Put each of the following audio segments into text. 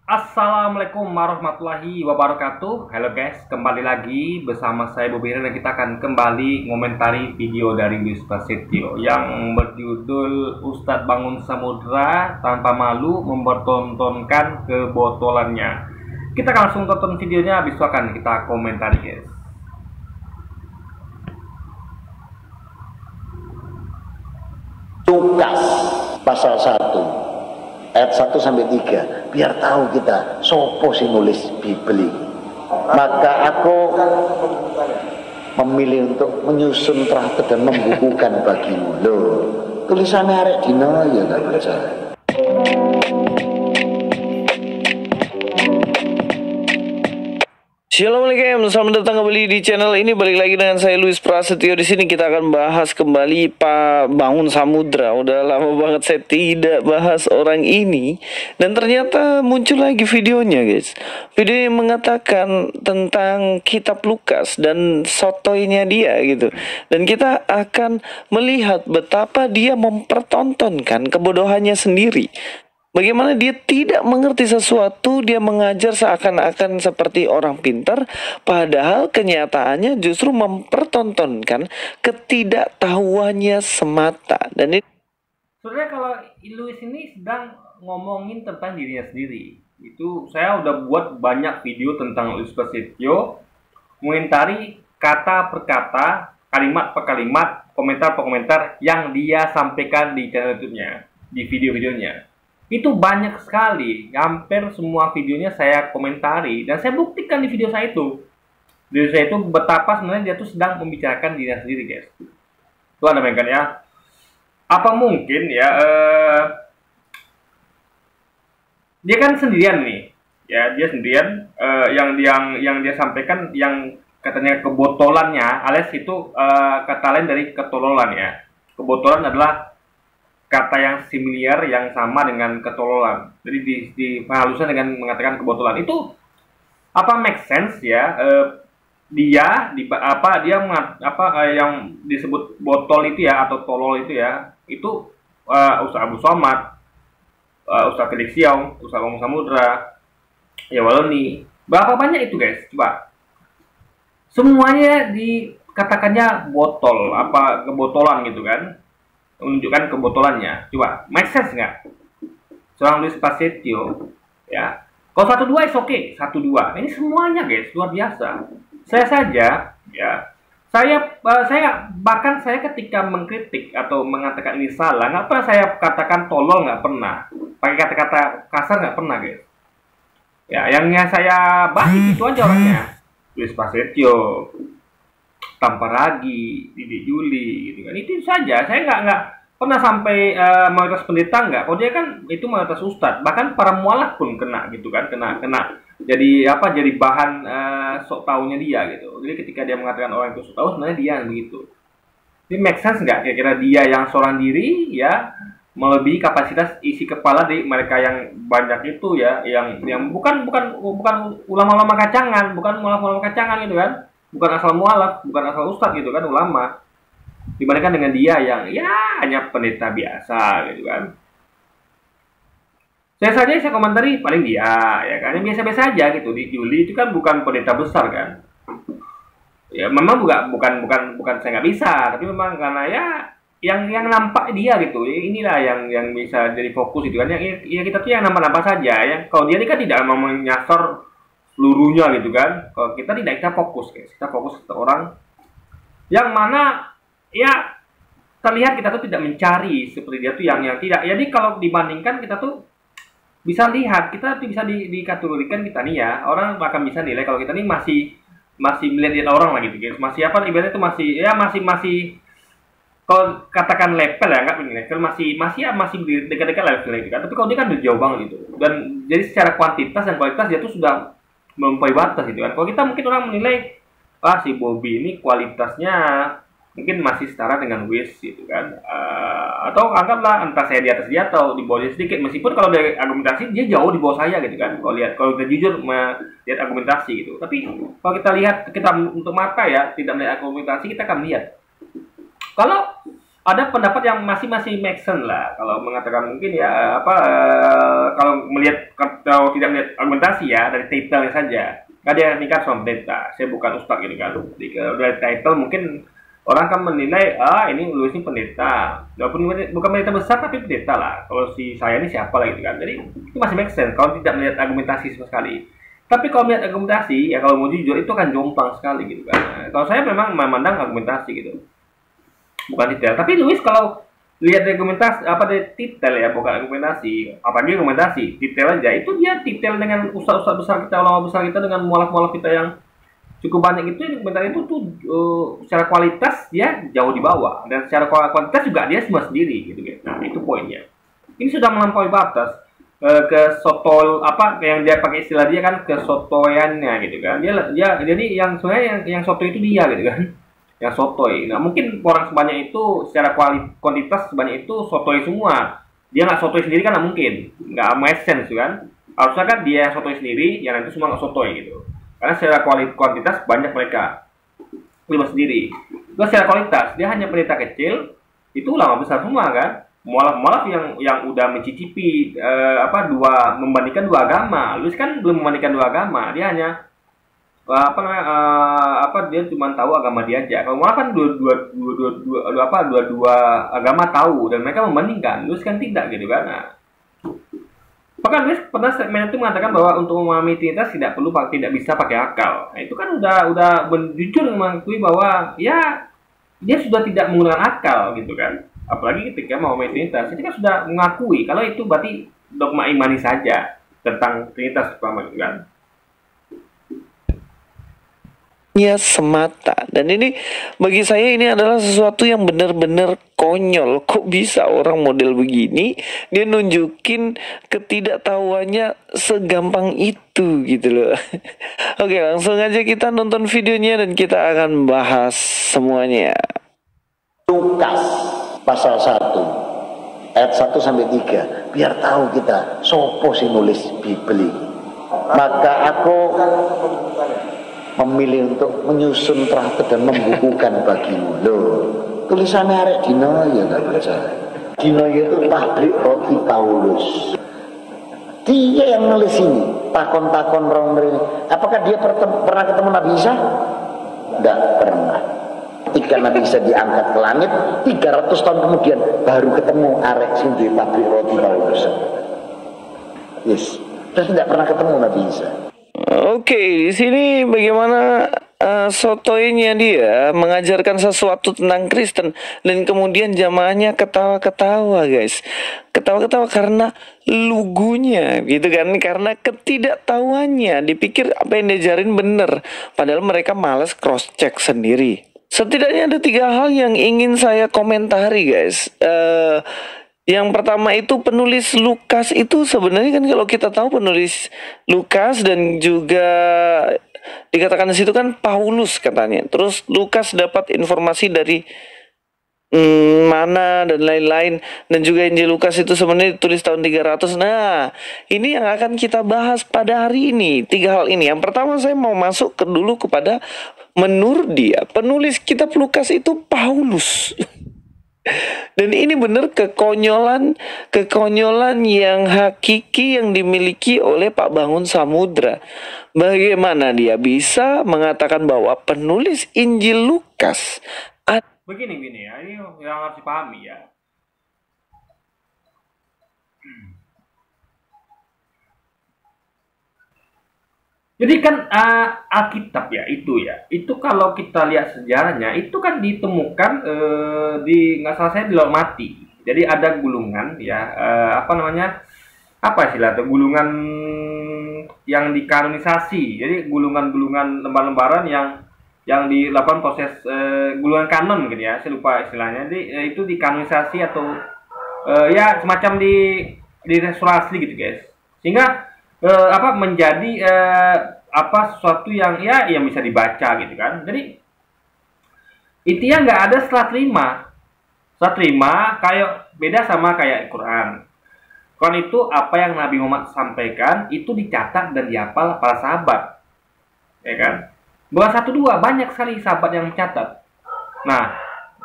Assalamualaikum warahmatullahi wabarakatuh. Halo guys, kembali lagi bersama saya Bobi dan kita akan kembali ngomentari video dari Luis Prasetyo yang berjudul Ustadz Bangun Samudra Tanpa Malu Mempertontonkan Kebotolannya. Kita akan langsung tonton videonya, habis itu akan kita komentari guys. Lukas pasal 1 ayat 1 sampai 3 biar tahu kita sopo sing nulis Bibeli. Maka aku memilih untuk menyusun traktat dan membukukan bagimu. Loh, tulisannya arek dino ya gak percaya. Assalamualaikum, selamat datang kembali di channel ini. Balik lagi dengan saya Luis Prasetyo. Di sini kita akan bahas kembali Pak Bangun Samudra. Udah lama banget saya tidak bahas orang ini, dan ternyata muncul lagi videonya, guys. Video yang mengatakan tentang kitab Lukas dan sotoinya dia gitu. Dan kita akan melihat betapa dia mempertontonkan kebodohannya sendiri. Bagaimana dia tidak mengerti sesuatu, dia mengajar seakan-akan seperti orang pintar, padahal kenyataannya justru mempertontonkan ketidaktahuannya semata. Dan ini Sebenarnya kalau Luis ini sedang ngomongin tentang dirinya sendiri. Itu saya udah buat banyak video tentang Luis Prasetyo, mengomentari kata per kata, kalimat per kalimat, komentar per komentar yang dia sampaikan di channel YouTube-nya, di video-videonya. Itu banyak sekali, hampir semua videonya saya komentari dan saya buktikan di video saya itu. Video saya itu betapa sebenarnya dia tuh sedang membicarakan dirinya sendiri, guys. Tuh Anda bayangkan ya. Apa mungkin ya dia kan sendirian nih. Ya, dia sendirian, yang dia sampaikan yang katanya kebotolannya, alias itu kata lain dari ketololan ya. Kebotolan adalah kata yang similar, yang sama dengan ketololan. Jadi dihaluskan dengan mengatakan kebotolan. Itu apa make sense ya? Dia yang disebut botol itu ya, atau tolol itu ya, itu Ustaz Abu Somad, Ustaz Kedik Siong, Ustaz Bangun Samudra, ya Waloni. Berapa banyak itu, guys? Coba. Semuanya dikatakannya botol, apa kebotolan gitu kan? Menunjukkan kebotolannya. Coba, make sense nggak? Seorang Luis Prasetyo, ya. Kalau 1-2 is oke, 1-2. Ini semuanya, guys, luar biasa. Saya saja, ya, bahkan saya ketika mengkritik atau mengatakan ini salah, nggak pernah saya katakan tolol, nggak pernah. Pakai kata-kata kasar nggak pernah, guys. Ya, yang saya bahas itu aja orangnya. Luis Prasetyo, Tanpa Ragi, Didik Juli, gitu kan. Itu saja. Saya nggak pernah sampai mayoritas pendeta nggak. Kalau dia kan itu mayoritas ustadz. Bahkan para mualaf pun kena gitu kan, kena. Jadi apa? Jadi bahan sok taunya dia gitu. Jadi ketika dia mengatakan orang itu sok tahu, sebenarnya dia yang begitu. Ini make sense nggak? Kira-kira dia yang seorang diri ya melebihi kapasitas isi kepala di mereka yang banyak itu ya, yang bukan ulama-ulama kacangan, bukan ulama-ulama kacangan gitu kan. Bukan asal mualaf, bukan asal ustadz gitu kan, ulama. Dibandingkan dengan dia yang ya hanya pendeta biasa gitu kan. Saya komentari paling dia ya kan, yang biasa-biasa aja gitu. Di Juli itu kan bukan pendeta besar kan. Ya memang bukan saya nggak bisa, tapi memang karena ya yang nampak dia gitu. Inilah yang bisa jadi fokus gitu kan. Yang kita tuh yang nampak-nampak saja ya. Kalau dia ini kan tidak mau menyasar seluruhnya gitu kan. Kalau kita tidak, kita fokus, guys. Kita fokus ke orang yang mana ya terlihat kita tuh tidak mencari seperti dia tuh yang tidak. Jadi kalau dibandingkan kita tuh bisa lihat, kita tuh bisa dikategorikan kita nih ya, orang akan bisa nilai kalau kita nih masih melihat orang lah gitu, guys. Masih apa ibaratnya itu masih kalau katakan level ya, nggak level masih dekat-dekat level gitu kan. Tapi kalau dia kan udah jauh banget gitu. Dan jadi secara kuantitas dan kualitas dia tuh sudah melampaui batas gitu kan. Kalau kita mungkin orang menilai si Bobby ini kualitasnya mungkin masih setara dengan Wiz gitu kan, atau anggaplah entah saya di atas dia atau di bawah dia sedikit, meskipun kalau dari argumentasi dia jauh di bawah saya gitu kan. Kalau kita jujur melihat argumentasi gitu. Tapi kalau kita lihat, kita untuk mata ya, tidak melihat argumentasi, kita akan lihat kalau ada pendapat yang masih make sense lah kalau mengatakan mungkin ya apa kalau melihat kalau tidak melihat argumentasi ya dari title saja. Kan dia nikah sama pendeta, saya bukan ustaz gitu kan. Jadi kalau dari title mungkin orang kan menilai ini Louis ini pendeta, walaupun bukan pendeta besar tapi pendeta lah. Kalau si saya ini siapa lah gitu kan. Jadi itu masih make sense kalau tidak melihat argumentasi sama sekali. Tapi kalau melihat argumentasi ya kalau mau jujur itu kan jomplang sekali gitu kan. Nah, kalau saya memang memandang argumentasi gitu, bukan detail. Tapi Louis kalau lihat argumentasi apa detail ya, bukan argumentasi, apalagi argumentasi detail aja, itu dia detail dengan ustaz-ustaz besar kita, ulama besar kita, dengan mualaf-mualaf kita yang cukup banyak. Itu argumentasi itu tuh secara kualitas dia jauh di bawah, dan secara kuantitas juga dia semua sendiri gitu kan. Nah itu poinnya. Ini sudah melampaui batas ke soto apa yang dia pakai istilah dia kan kesotoyannya gitu kan. Dia jadi yang sebenarnya yang soto itu dia gitu kan, yang sotoy. Nah mungkin orang sebanyak itu secara kuantitas sebanyak itu sotoy semua, dia nggak sotoy sendiri kan nggak mungkin, nggak make sense kan. Harusnya kan dia yang sotoy sendiri, yang itu semua nggak sotoy gitu, karena secara kuantitas banyak mereka lima sendiri. Terus secara kualitas dia hanya pendeta kecil, itu ulama besar semua kan. Mualaf yang udah mencicipi membandingkan dua agama. Lu kan belum membandingkan dua agama, dia hanya dia cuma tahu agama dia aja. Kalau malah kan dua agama tahu, dan mereka membandingkan. Lu kan tidak gitu kan. Nah, bahkan Luis pernah statement itu mengatakan bahwa untuk memahami Trinitas tidak bisa pakai akal. Nah, itu kan udah jujur mengakui bahwa ya dia sudah tidak menggunakan akal gitu kan. Apalagi ketika memahami Trinitas, itu kan sudah mengakui kalau itu berarti dogma imani saja tentang Trinitas gitu kan. Semata. Dan ini bagi saya ini adalah sesuatu yang benar-benar konyol. Kok bisa orang model begini dia nunjukin ketidaktahuannya segampang itu gitu loh. Oke, langsung aja kita nonton videonya dan kita akan bahas semuanya. Lukas pasal 1 ayat 1 sampai 3, biar tahu kita sopo sing nulis Bibeli. Maka aku memilih untuk menyusun traktat dan membukukan bagimu. Loh, tulisannya arek Dino ya nggak percaya. Dino itu pabrik roti Paulus. Dia yang nulis ini. Takon-takon orang apakah dia pernah ketemu Nabi Isa? Tidak pernah. Ketika Nabi Isa diangkat ke langit, 300 tahun kemudian baru ketemu arek sing di pabrik roti Paulus. Yes, dan tidak pernah ketemu Nabi Isa. Oke, di sini bagaimana sotoinya dia mengajarkan sesuatu tentang Kristen, dan kemudian jamaahnya ketawa-ketawa guys. Ketawa-ketawa karena lugunya gitu kan, karena ketidaktahuannya. Dipikir apa yang diajarin bener, padahal mereka malas cross check sendiri. Setidaknya ada 3 hal yang ingin saya komentari guys. Yang pertama itu penulis Lukas itu sebenarnya kan, kalau kita tahu penulis Lukas dan juga dikatakan di situ kan Paulus katanya. Terus Lukas dapat informasi dari mana dan lain-lain, dan juga Injil Lukas itu sebenarnya ditulis tahun 300. Nah, ini yang akan kita bahas pada hari ini, 3 hal ini. Yang pertama saya mau masuk dulu kepada menurut dia penulis kitab Lukas itu Paulus. Dan ini benar kekonyolan yang hakiki yang dimiliki oleh Pak Bangun Samudra. Bagaimana dia bisa mengatakan bahwa penulis Injil Lukas begini ya, ini yang harus dipahami ya. Jadi kan Alkitab ya, itu kalau kita lihat sejarahnya itu kan ditemukan nggak salah saya di Laut Mati. Jadi ada gulungan ya, apa istilahnya, gulungan yang dikanonisasi. Jadi gulungan-gulungan lembar-lembaran yang dilakukan proses gulungan kanon gitu ya, saya lupa istilahnya. Jadi itu dikanonisasi atau ya semacam di restorasi gitu guys, sehingga menjadi sesuatu yang bisa dibaca gitu kan. Jadi intinya nggak ada setelah terima kayak beda sama kayak Quran. Quran itu apa yang Nabi Muhammad sampaikan itu dicatat dan dihafal para sahabat, ya kan. Bukan 1-2, banyak sekali sahabat yang mencatat. Nah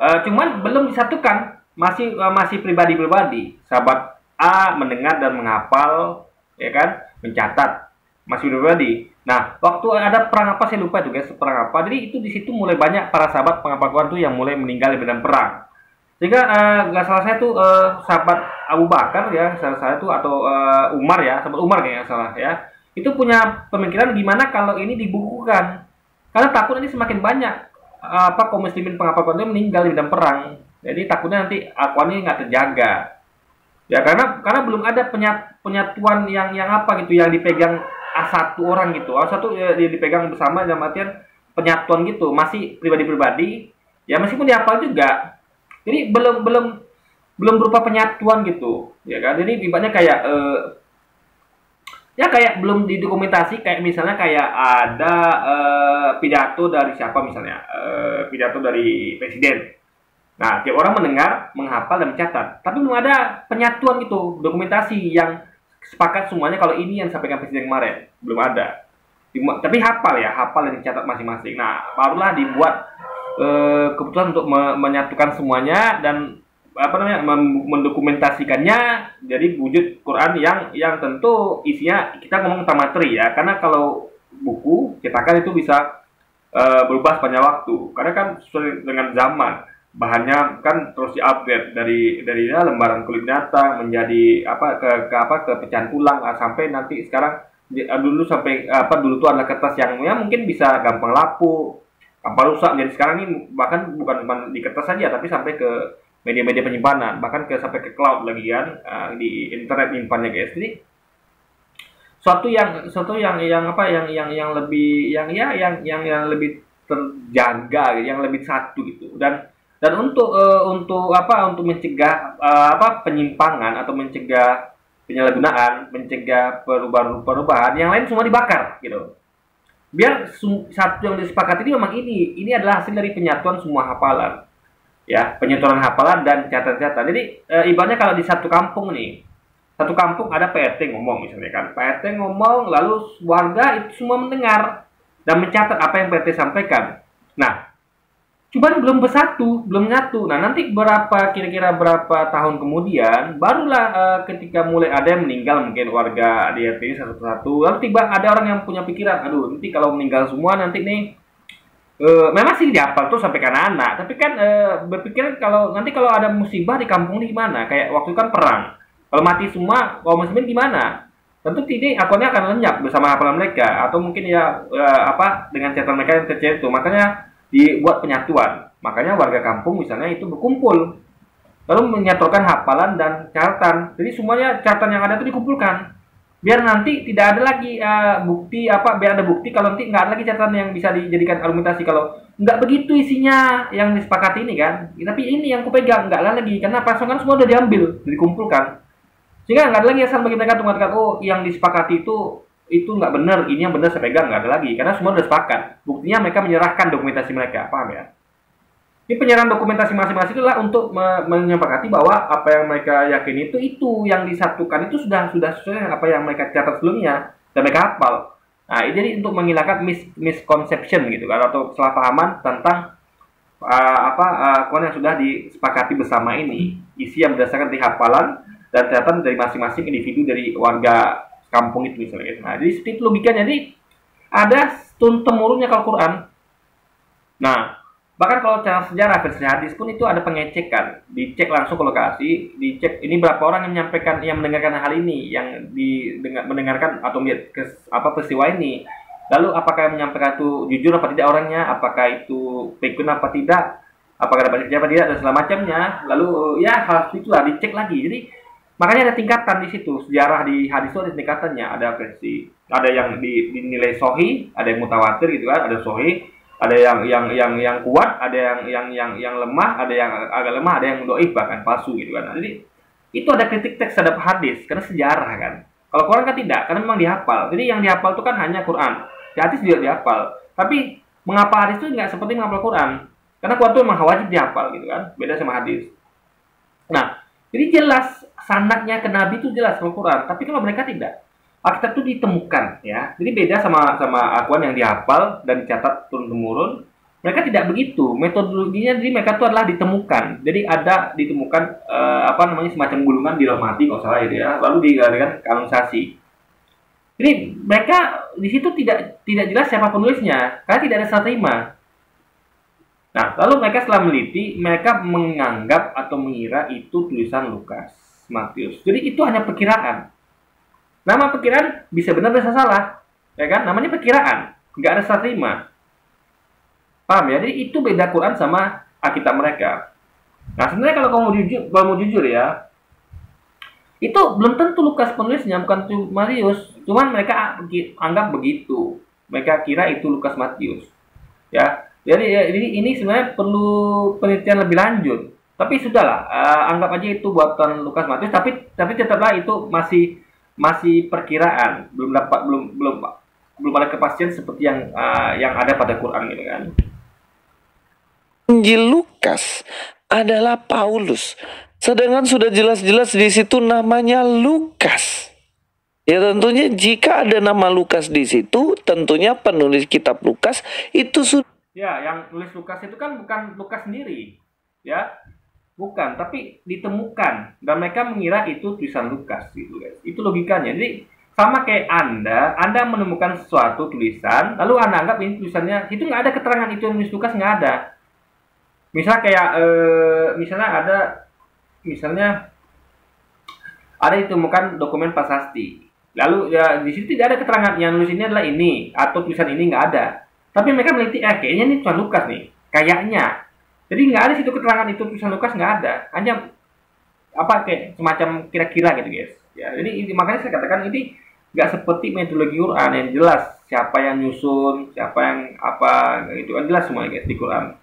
Cuman belum disatukan, masih pribadi-pribadi. Sahabat A mendengar dan menghafal, ya kan, mencatat, masih pribadi. Nah, waktu ada perang apa saya lupa itu guys, perang apa. Jadi itu di situ mulai banyak para sahabat penghafal Quran tuh yang mulai meninggal di medan perang. Sehingga nggak salah saya tuh sahabat Abu Bakar ya, salah saya tuh atau Umar ya, sahabat Umar kayaknya salah ya. Itu punya pemikiran gimana kalau ini dibukukan. Karena takut nanti semakin banyak kaum muslimin penghafal Quran itu meninggal di medan perang. Jadi takutnya nanti Al-Quran ini nggak terjaga. Ya karena belum ada penyatuan yang apa gitu yang dipegang satu orang gitu. Satu ya, dipegang bersama dalam artian penyatuan gitu, masih pribadi-pribadi. Ya meskipun dihafal juga. Jadi belum berupa penyatuan gitu. Ya kan? Jadi ibaratnya kayak ya kayak belum didokumentasi, kayak misalnya kayak ada pidato dari siapa misalnya, pidato dari presiden. Nah, tiap orang mendengar, menghafal dan mencatat. Tapi belum ada penyatuan gitu, dokumentasi yang sepakat semuanya kalau ini yang disampaikan presiden kemarin. Belum ada. Tapi hafal ya, hafal dan dicatat masing-masing. Nah, barulah dibuat keputusan untuk menyatukan semuanya dan apa namanya mendokumentasikannya jadi wujud Quran yang tentu isinya kita ngomong tentang materi ya, karena kalau buku cetakan itu bisa berubah sepanjang waktu karena kan sesuai dengan zaman, bahannya kan terus diupgrade dari ya, lembaran kulit binatang menjadi apa ke pecahan ulang sampai nanti sekarang dulu sampai dulu tuh adalah kertas yang ya mungkin bisa gampang lapuk, gampang rusak. Jadi sekarang ini bahkan bukan cuma di kertas saja tapi sampai ke media-media penyimpanan, bahkan sampai ke cloud lagi kan, di internet nyimpannya guys. Jadi suatu yang lebih yang lebih terjaga, yang lebih satu gitu. Dan untuk mencegah penyimpangan atau mencegah penyalahgunaan, mencegah perubahan yang lain semua dibakar gitu. Biar satu yang disepakati ini memang ini adalah hasil dari penyatuan semua hafalan. Ya, penyatuan hafalan dan catatan-catatan. Jadi ibaratnya kalau di satu kampung nih, satu kampung ada PRT ngomong misalnya kan, PRT ngomong lalu warga itu semua mendengar dan mencatat apa yang PRT sampaikan. Nah, cuman belum bersatu, belum nyatu. Nah, nanti kira-kira berapa tahun kemudian barulah ketika mulai ada yang meninggal mungkin warga di RT ini satu-satu, lalu tiba ada orang yang punya pikiran, aduh nanti kalau meninggal semua nanti nih memang sih dihafal tuh sampai ke anak-anak, tapi kan berpikir kalau ada musibah di kampung ini gimana? Kayak waktu itu kan perang, kalau mati semua kaum muslimin gimana? Tentu tidak, akunnya akan lenyap bersama hafalan mereka, atau mungkin ya dengan catatan mereka yang kecil itu. Makanya dibuat penyatuan. Makanya warga kampung misalnya itu berkumpul, lalu menyatukan hafalan dan catatan. Jadi semuanya catatan yang ada itu dikumpulkan. Biar nanti tidak ada lagi bukti biar ada bukti kalau nanti nggak ada lagi catatan yang bisa dijadikan argumentasi kalau nggak begitu isinya yang disepakati ini kan, tapi ini yang kupegang nggak ada lagi karena pasangan semua udah diambil, dikumpulkan, sehingga nggak ada lagi asal bagi mereka untuk mengatakan oh yang disepakati itu nggak benar, ini yang benar saya pegang, nggak ada lagi karena semua udah sepakat. Buktinya mereka menyerahkan dokumentasi mereka, paham ya? Ini penyerahan dokumentasi masing-masing itulah untuk menyepakati bahwa apa yang mereka yakini itu yang disatukan itu sudah sesuai dengan apa yang mereka catat sebelumnya dan mereka hafal. Nah, jadi untuk menghilangkan misconception gitu kan, atau kesalahpahaman tentang Quran yang sudah disepakati bersama ini, isi yang berdasarkan dari hafalan dan catatan dari masing-masing individu dari warga kampung itu misalnya. Nah, jadi seperti itu logikanya. Jadi ada turun-temurunnya Al-Quran. Nah, bahkan kalau sejarah versi hadis pun itu ada pengecekan, dicek langsung ke lokasi, dicek ini berapa orang yang menyampaikan, yang mendengarkan hal ini, yang mendengarkan atau melihat peristiwa ini, lalu apakah yang menyampaikan itu jujur apa tidak orangnya, apakah itu pikun apa tidak, apakah dapat apa tidak dan segala macamnya, lalu ya hal itulah dicek lagi. Jadi makanya ada tingkatan di situ, sejarah di hadis itu ada tingkatannya, ada versi, ada yang dinilai sahih, ada yang mutawatir gitu kan, ada sahih, ada yang kuat, ada yang lemah, ada yang agak lemah, ada yang dhaif bahkan palsu gitu kan. Nah, jadi itu ada kritik teks terhadap hadis karena sejarah kan. Kalau Quran kan tidak, karena memang dihafal. Jadi yang dihafal itu kan hanya Quran. Di hadis juga dihafal. Tapi mengapa hadis itu nggak seperti menghafal Quran? Karena Quran itu memang wajib dihafal gitu kan. Beda sama hadis. Nah, jadi jelas sanadnya ke Nabi itu jelas sama Quran. Tapi kalau mereka tidak, Alkitab itu ditemukan ya. Jadi beda sama Al-Quran yang dihafal dan dicatat turun-temurun. Mereka tidak begitu. Metodologinya jadi mereka itu adalah ditemukan. Jadi ada ditemukan apa namanya semacam gulungan di laut mati kalau salah itu ya. Lalu digalikan kanonisasi. Jadi mereka di situ tidak jelas siapa penulisnya karena tidak ada serah terima. Nah, lalu mereka setelah meneliti, mereka menganggap atau mengira itu tulisan Lukas, Matius. Jadi itu hanya perkiraan. Nama perkiraan bisa benar bisa salah, ya kan? Namanya perkiraan, nggak ada serah terima. Paham ya? Jadi itu beda Quran sama Alkitab mereka. Nah, sebenarnya kalau kamu mau jujur ya, itu belum tentu Lukas penulisnya, bukan Matius. Cuman mereka anggap begitu. Mereka kira itu Lukas Matius. Ya. Jadi ini sebenarnya perlu penelitian lebih lanjut. Tapi sudahlah, anggap aja itu buatan Lukas Matius. Tapi tetaplah itu masih perkiraan. Belum ada kepastian seperti yang ada pada Quran gitu kan. Injil Lukas adalah Paulus. Sedangkan sudah jelas-jelas di situ namanya Lukas. Ya tentunya jika ada nama Lukas di situ, tentunya penulis kitab Lukas itu sudah. Ya, yang tulis Lukas itu kan bukan Lukas sendiri. Ya. Bukan, tapi ditemukan dan mereka mengira itu tulisan Lukas gitu guys. Itu logikanya. Jadi sama kayak Anda menemukan sesuatu tulisan, lalu Anda anggap ini tulisannya, itu nggak ada keterangan itu yang tulis Lukas, nggak ada. Misal kayak misalnya ada ditemukan dokumen prasasti. Lalu ya di situ tidak ada keterangan yang nulis ini adalah ini atau tulisan ini, nggak ada. Tapi mereka meneliti, kayaknya ini tulisan Lukas nih, kayaknya. Jadi nggak ada situ keterangan itu tulisan Lukas, nggak ada. Hanya apa kayak semacam kira-kira gitu guys. Ya, jadi makanya saya katakan ini nggak seperti metodologi Quran yang jelas siapa yang nyusun, siapa yang apa, itu kan jelas semuanya guys di Quran.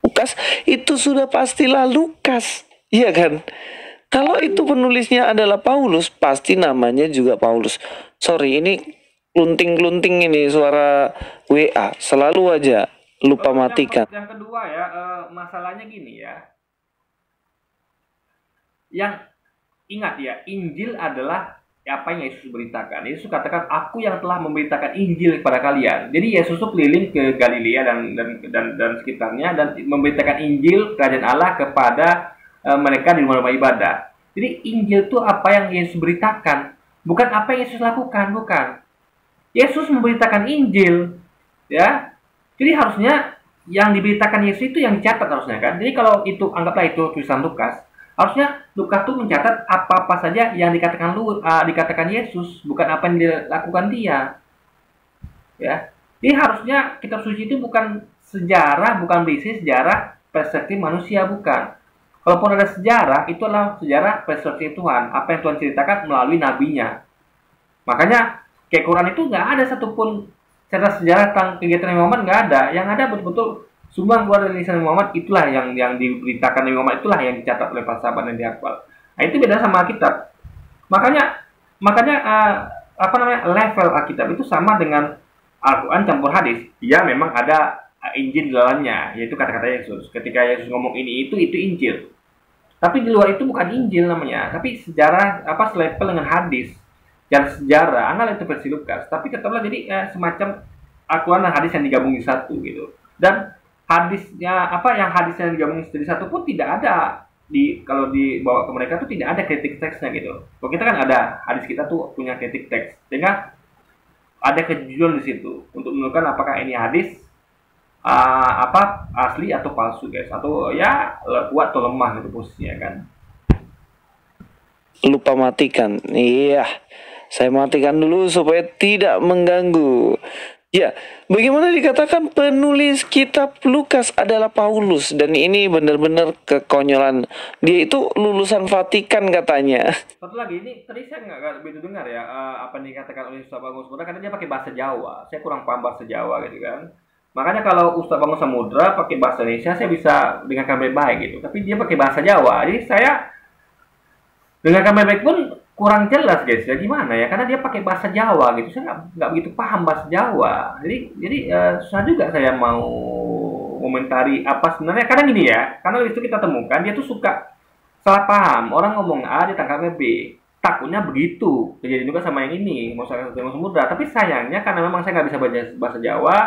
Lukas itu sudah pastilah Lukas, iya kan? Kalau itu penulisnya adalah Paulus, pasti namanya juga Paulus. Sorry, ini klunting-klunting ini suara WA, selalu aja lupa matikan. Yang kedua ya, masalahnya gini ya. Yang ingat ya, Injil adalah apa yang Yesus beritakan. Yesus katakan, aku yang telah memberitakan Injil kepada kalian. Jadi Yesus itu keliling ke Galilea dan sekitarnya dan memberitakan Injil kerajaan Allah kepada mereka di rumah-rumah ibadah. Jadi Injil itu apa yang Yesus beritakan, bukan apa yang Yesus lakukan, bukan. Yesus memberitakan Injil, ya. Jadi harusnya yang diberitakan Yesus itu yang dicatat harusnya kan. Jadi kalau itu anggaplah itu tulisan Lukas, harusnya Lukas tuh mencatat apa-apa saja yang dikatakan Yesus, bukan apa yang dilakukan dia. Ya. Jadi harusnya kitab suci itu bukan sejarah, bukan berisi sejarah perspektif manusia, bukan. Kalaupun ada sejarah, itu adalah sejarah perspektif Tuhan, apa yang Tuhan ceritakan melalui nabinya. Makanya kayak Quran itu nggak ada satupun cerita sejarah tentang kegiatan Nabi Muhammad, nggak ada. Yang ada betul-betul sumbang keluar dari lisan Muhammad, itulah yang diberitakan Nabi Muhammad, itulah yang dicatat oleh para sahabat dan dihafal. Nah, itu beda sama Alkitab. Makanya level Alkitab itu sama dengan Al-Quran campur hadis. Ya memang ada Injil di dalamnya, yaitu kata-kata Yesus. Ketika Yesus ngomong ini itu Injil. Tapi di luar itu bukan Injil namanya, tapi sejarah selevel dengan hadis. Dan sejarah, itu versi Lukas. Tapi tetaplah jadi semacam Al-Quran dan hadis yang digabungin satu gitu. Dan hadisnya yang hadisnya digabungin jadi satu pun tidak ada kalau dibawa ke mereka tuh tidak ada kritik teksnya gitu. Kalau kita kan ada hadis kita tuh punya kritik teks, sehingga ada kejujuran di situ untuk menentukan apakah ini hadis asli atau palsu guys, atau ya kuat atau lemah gitu posisinya kan. Lupa matikan, iya. Saya matikan dulu supaya tidak mengganggu. Ya, bagaimana dikatakan penulis kitab Lukas adalah Paulus, dan ini benar-benar kekonyolan. Dia itu lulusan Vatikan katanya. Satu lagi, ini tadi saya nggak begitu dengar ya apa yang dikatakan oleh Ustaz Bangun Samudra, karena dia pakai bahasa Jawa. Saya kurang paham bahasa Jawa gitu kan. Makanya kalau Ustaz Bangun Samudra pakai bahasa Indonesia, saya bisa dengarkan baik-baik gitu. Tapi dia pakai bahasa Jawa, jadi saya dengarkan baik-baik pun kurang jelas guys. Ya gimana ya? Karena dia pakai bahasa Jawa gitu. Saya nggak begitu paham bahasa Jawa. Jadi susah juga saya mau komentari apa sebenarnya. Karena gini ya, karena itu kita temukan dia tuh suka salah paham. Orang ngomong A ditangkapnya B. takutnya begitu kejadian juga sama yang ini masyarakat Timur Samudra. Tapi sayangnya karena memang saya nggak bisa baca bahasa Jawa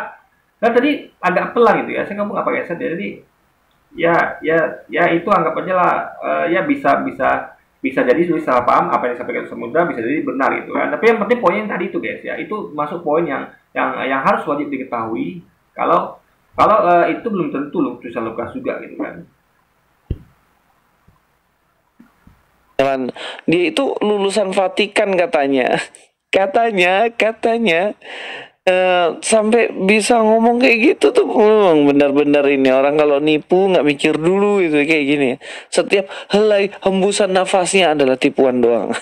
dan tadi agak pelan gitu ya, saya nggak pakai headset ya, jadi ya itu anggap aja lah, ya bisa bisa bisa jadi salah paham apa yang disampaikan Samudra, bisa jadi benar gitu kan. Tapi yang penting poin yang tadi itu guys ya, itu masuk poin yang harus wajib diketahui kalau kalau itu belum tentu tulisan Lukas juga gitu kan. Dia itu lulusan Vatikan katanya. Katanya sampai bisa ngomong kayak gitu tuh memang benar-benar ini orang kalau nipu nggak mikir dulu itu kayak gini. Setiap helai hembusan nafasnya adalah tipuan doang.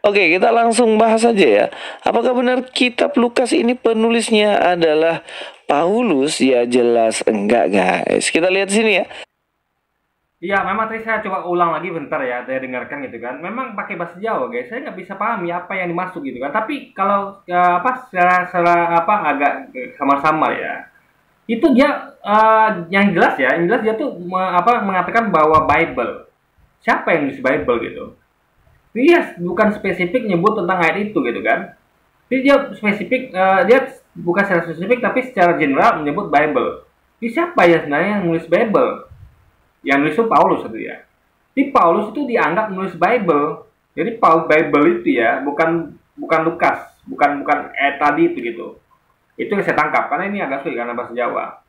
Oke, kita langsung bahas aja ya. Apakah benar kitab Lukas ini penulisnya adalah Paulus? Ya jelas enggak guys. Kita lihat sini ya. Iya, memang tadi saya coba ulang lagi bentar ya, saya dengarkan gitu kan. Memang pakai bahasa Jawa, guys. Saya nggak bisa pahami apa yang dimaksud gitu kan. Tapi kalau secara apa agak samar-samar ya. Itu dia yang jelas ya, yang jelas dia tuh mengatakan bahwa Bible. Siapa yang nulis Bible gitu? Dia bukan spesifik nyebut tentang ayat itu gitu kan. Jadi dia spesifik, dia bukan secara spesifik tapi secara general menyebut Bible. Jadi siapa ya sebenarnya yang nulis Bible? Yang nulis itu Paulus itu ya. Jadi Paulus itu dianggap menulis Bible. Jadi Bible itu ya bukan Lukas, bukan tadi itu gitu. Itu yang saya tangkap karena ini agak sulit karena bahasa Jawa.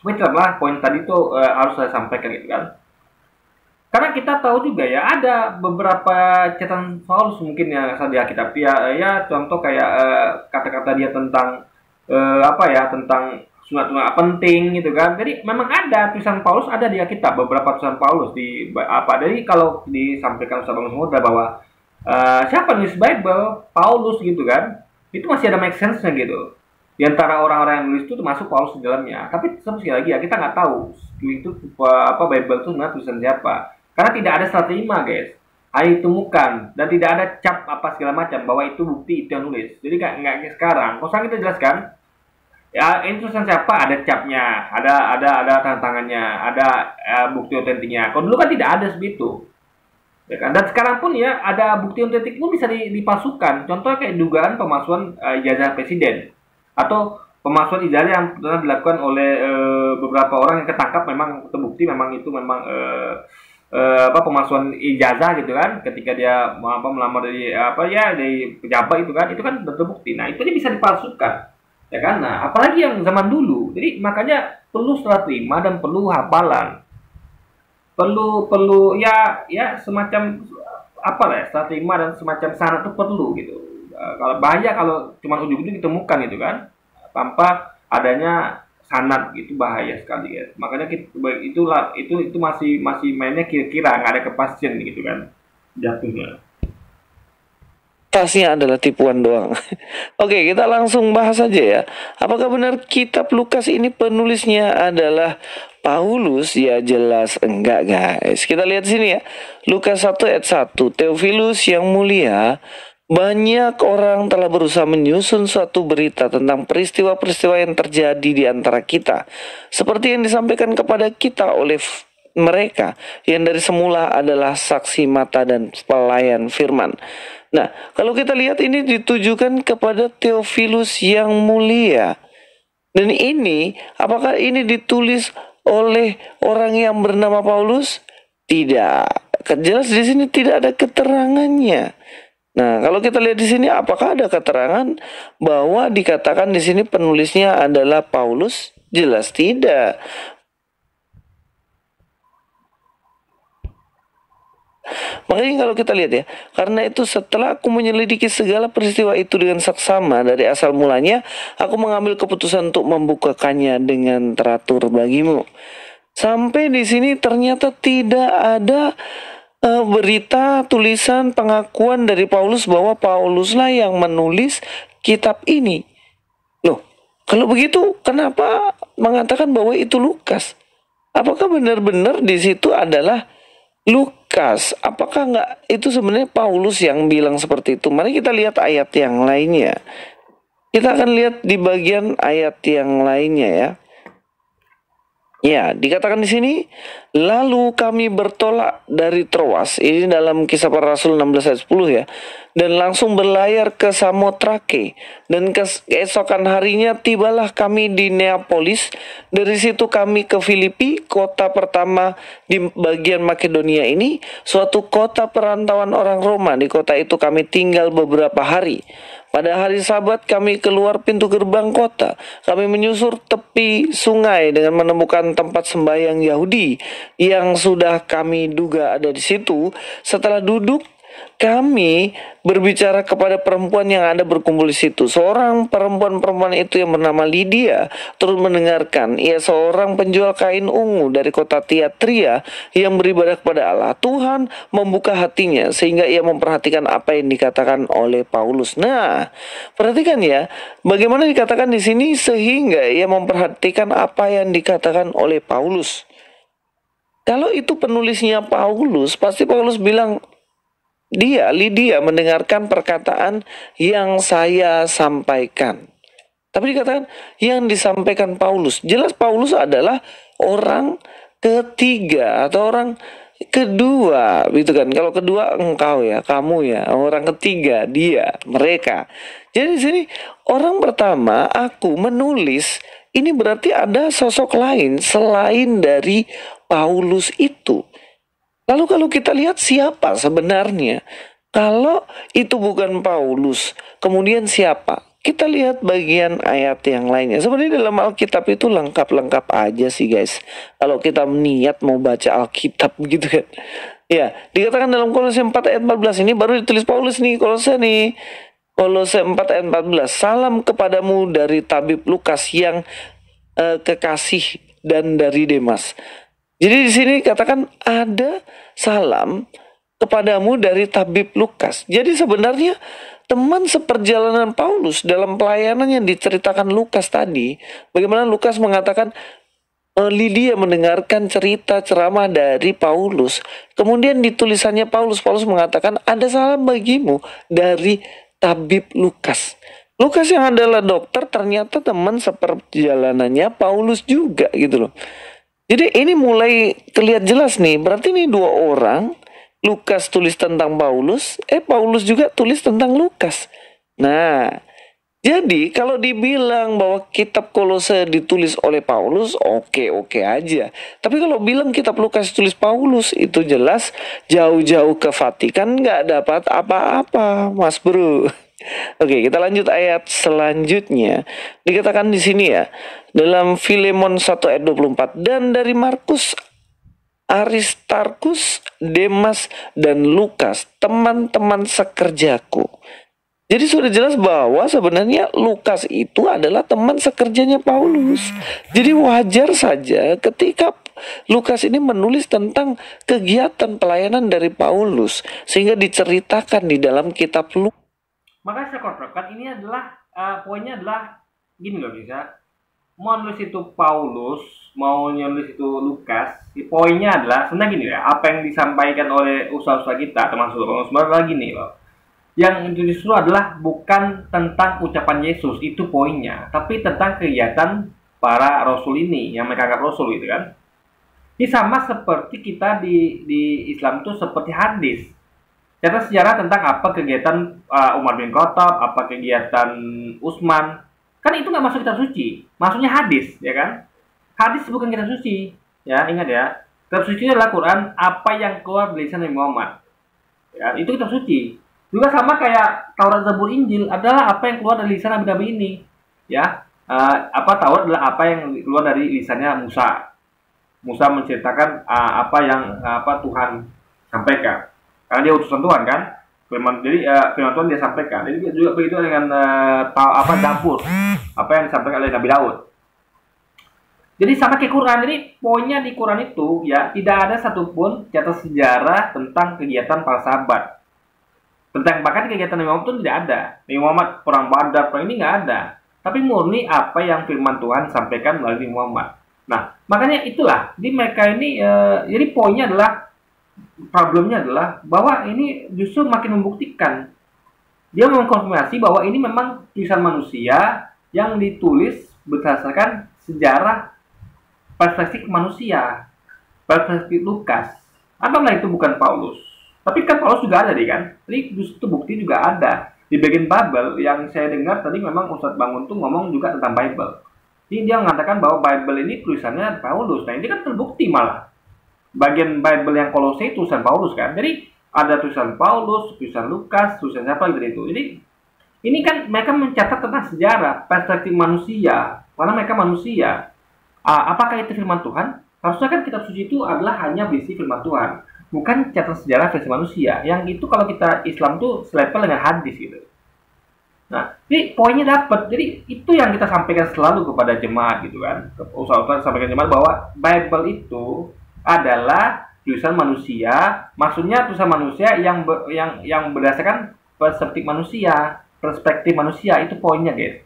Tetaplah poin tadi itu harus saya sampaikan gitu kan. Karena kita tahu juga ya ada beberapa catatan Paulus mungkin yang asal di Alkitab ya contoh kayak kata-kata dia tentang tentang sunat-sunat penting gitu kan. Jadi memang ada tulisan Paulus ada di Alkitab, beberapa tulisan Paulus di jadi kalau disampaikan Ustaz Bang Samudra bahwa siapa nulis Bible? Paulus gitu kan. Itu masih ada make sense-nya gitu. Di antara orang-orang yang nulis itu termasuk Paulus di dalamnya. Tapi sekali lagi ya kita nggak tahu itu Bible itu sebenarnya tulisan siapa. Karena tidak ada serah terima guys. Hanya ditemukan dan tidak ada cap apa segala macam bahwa itu bukti itu yang nulis. Jadi nggak sekarang. Kalau sekarang kita jelaskan ya ini tulisan siapa, ada capnya, ada tanda tangannya, ada bukti otentiknya. Kalau dulu kan tidak ada seperti itu, ya kan? Dan sekarang pun ya ada bukti otentik pun bisa dipalsukan. Contohnya kayak dugaan pemalsuan ijazah presiden atau pemalsuan ijazah yang pernah dilakukan oleh beberapa orang yang ketangkap memang terbukti memang itu memang pemalsuan ijazah gitu kan, ketika dia melamar dari dari pejabat itu kan terbukti. Nah itu bisa dipalsukan. Ya kan, nah apalagi yang zaman dulu, jadi makanya perlu serah terima dan perlu hafalan, perlu ya semacam apa lah ya, serah terima dan semacam syarat itu perlu gitu. Kalau bahaya kalau cuma ujung-ujung ditemukan gitu kan, tanpa adanya sanad gitu bahaya sekali ya. Makanya itu masih mainnya kira-kira nggak ada kepastian gitu kan jatuhnya. Tasnya adalah tipuan doang. Oke, kita langsung bahas aja ya. Apakah benar kitab Lukas ini penulisnya adalah Paulus? Ya jelas enggak guys. Kita lihat sini ya. Lukas 1 ayat 1. Theophilus yang mulia, banyak orang telah berusaha menyusun suatu berita tentang peristiwa-peristiwa yang terjadi di antara kita, seperti yang disampaikan kepada kita oleh mereka yang dari semula adalah saksi mata dan pelayan firman. Nah, kalau kita lihat ini ditujukan kepada Theophilus yang mulia. Dan ini, apakah ini ditulis oleh orang yang bernama Paulus? Tidak. Jelas di sini tidak ada keterangannya. Nah, kalau kita lihat di sini, apakah ada keterangan bahwa dikatakan di sini penulisnya adalah Paulus? Jelas tidak. Makanya kalau kita lihat ya, karena itu setelah aku menyelidiki segala peristiwa itu dengan saksama dari asal mulanya, aku mengambil keputusan untuk membukakannya dengan teratur bagimu. Sampai di sini ternyata tidak ada berita tulisan pengakuan dari Paulus bahwa Pauluslah yang menulis kitab ini. Loh, kalau begitu kenapa mengatakan bahwa itu Lukas? Apakah benar-benar di situ adalah Lukas? Apakah enggak itu sebenarnya Paulus yang bilang seperti itu? Mari kita lihat ayat yang lainnya. Kita akan lihat di bagian ayat yang lainnya ya. Ya, dikatakan di sini, lalu kami bertolak dari Troas, ini dalam Kisah Para Rasul 16 ayat 10 ya, dan langsung berlayar ke Samotrake, dan keesokan harinya tibalah kami di Neapolis, dari situ kami ke Filipi, kota pertama di bagian Makedonia ini, suatu kota perantauan orang Roma. Di kota itu kami tinggal beberapa hari. Pada hari Sabat kami keluar pintu gerbang kota. Kami menyusur tepi sungai dengan menemukan tempat sembahyang Yahudi yang sudah kami duga ada di situ. Setelah duduk, kami berbicara kepada perempuan yang ada berkumpul di situ. Seorang perempuan itu yang bernama Lydia turut mendengarkan. Ia seorang penjual kain ungu dari kota Tiatira yang beribadah kepada Allah. Tuhan membuka hatinya sehingga ia memperhatikan apa yang dikatakan oleh Paulus. Nah, perhatikan ya, bagaimana dikatakan di sini sehingga ia memperhatikan apa yang dikatakan oleh Paulus. Kalau itu penulisnya Paulus, pasti Paulus bilang, Lydia mendengarkan perkataan yang saya sampaikan. Tapi dikatakan yang disampaikan Paulus. Jelas Paulus adalah orang ketiga atau orang kedua, gitu kan. Kalau kedua engkau ya, kamu ya. Orang ketiga dia, mereka. Jadi di sini orang pertama aku menulis, ini berarti ada sosok lain selain dari Paulus itu. Lalu kalau kita lihat siapa sebenarnya? Kalau itu bukan Paulus, kemudian siapa? Kita lihat bagian ayat yang lainnya. Sebenarnya dalam Alkitab itu lengkap-lengkap aja sih guys. Kalau kita niat mau baca Alkitab gitu kan. Ya, dikatakan dalam Kolose 4 ayat 14 ini baru ditulis Paulus nih, Kolose nih. Kolose 4 ayat 14. Salam kepadamu dari tabib Lukas yang kekasih dan dari Demas. Jadi di sini katakan ada salam kepadamu dari tabib Lukas. Jadi sebenarnya teman seperjalanan Paulus dalam pelayanan yang diceritakan Lukas tadi, bagaimana Lukas mengatakan Lydia mendengarkan cerita ceramah dari Paulus. Kemudian di tulisannya Paulus mengatakan ada salam bagimu dari tabib Lukas. Lukas yang adalah dokter ternyata teman seperjalanannya Paulus juga gitu loh. Jadi ini mulai terlihat jelas nih, berarti ini dua orang, Lukas tulis tentang Paulus, Paulus juga tulis tentang Lukas. Nah, jadi kalau dibilang bahwa kitab Kolose ditulis oleh Paulus, oke aja. Tapi kalau bilang kitab Lukas ditulis Paulus, itu jelas jauh-jauh ke Vatikan nggak dapat apa-apa, Mas Bro. Oke, kita lanjut ayat selanjutnya. Dikatakan di sini ya, dalam Filemon 1 ayat 24, dan dari Markus, Aristarkus, Demas, dan Lukas, teman-teman sekerjaku. Jadi sudah jelas bahwa sebenarnya Lukas itu adalah teman sekerjanya Paulus. Jadi wajar saja ketika Lukas ini menulis tentang kegiatan pelayanan dari Paulus, sehingga diceritakan di dalam kitab Lukas. Maka saya kontrakan ini adalah poinnya adalah gini loh, bisa mau nulis itu Paulus, mau nulis itu Lukas, poinnya adalah sebenarnya gini ya, apa yang disampaikan oleh usaha-usaha kita termasuk sebenarnya gini loh. Yang justru adalah bukan tentang ucapan Yesus, itu poinnya, tapi tentang kegiatan para rasul ini yang mereka anggap rasul gitu kan. Ini sama seperti kita di Islam itu seperti hadis. Catat sejarah tentang apa kegiatan Umar bin Khattab, apa kegiatan Utsman. Kan itu nggak masuk kitab suci, masuknya hadis, ya kan? Hadis bukan kitab suci, ya ingat ya. Kitab suci adalah Quran, apa yang keluar dari lisan Nabi Muhammad. Ya, itu kitab suci. Juga sama kayak Taurat, Zabur, Injil adalah apa yang keluar dari lisan nabi-nabi ini, ya. Taurat adalah apa yang keluar dari lisannya Musa. Musa menceritakan apa yang Tuhan sampaikan. Karena dia utusan Tuhan kan, firman Tuhan dia sampaikan. Jadi juga begitu dengan Zabur, apa yang disampaikan oleh Nabi Daud. Jadi sama kayak Quran. Jadi poinnya di Quran itu ya tidak ada satupun catat sejarah tentang kegiatan para sahabat. Tentang bahkan kegiatan Nabi Muhammad itu tidak ada. Nabi Muhammad perang Badar, perang ini nggak ada. Tapi murni apa yang firman Tuhan sampaikan melalui Nabi Muhammad. Nah, makanya itulah di mereka ini jadi poinnya adalah problemnya adalah bahwa ini justru makin membuktikan, dia mengkonfirmasi bahwa ini memang tulisan manusia yang ditulis berdasarkan sejarah perspektif manusia, perspektif Lukas. Anggaplah itu bukan Paulus. Tapi kan Paulus juga ada nih kan. Jadi justru bukti juga ada. Di bagian Bible yang saya dengar tadi memang Ustadz Bangun tuh ngomong juga tentang Bible. Jadi dia mengatakan bahwa Bible ini tulisannya Paulus. Nah ini kan terbukti malah. Bagian Bible yang Kolose itu tulisan Paulus kan. Jadi ada tulisan Paulus, tulisan Lukas, tulisan siapa gitu itu. Jadi ini kan mereka mencatat tentang sejarah, perspektif manusia. Karena mereka manusia. Apakah itu firman Tuhan? Harusnya kan kitab suci itu adalah hanya berisi firman Tuhan, bukan catatan sejarah versi manusia. Yang itu kalau kita Islam tuh selevel dengan hadis gitu. Nah, jadi poinnya dapat. Jadi itu yang kita sampaikan selalu kepada jemaat gitu kan. Usaha-usaha sampaikan jemaat bahwa Bible itu adalah tulisan manusia. Maksudnya tulisan manusia yang berdasarkan perspektif manusia itu poinnya guys.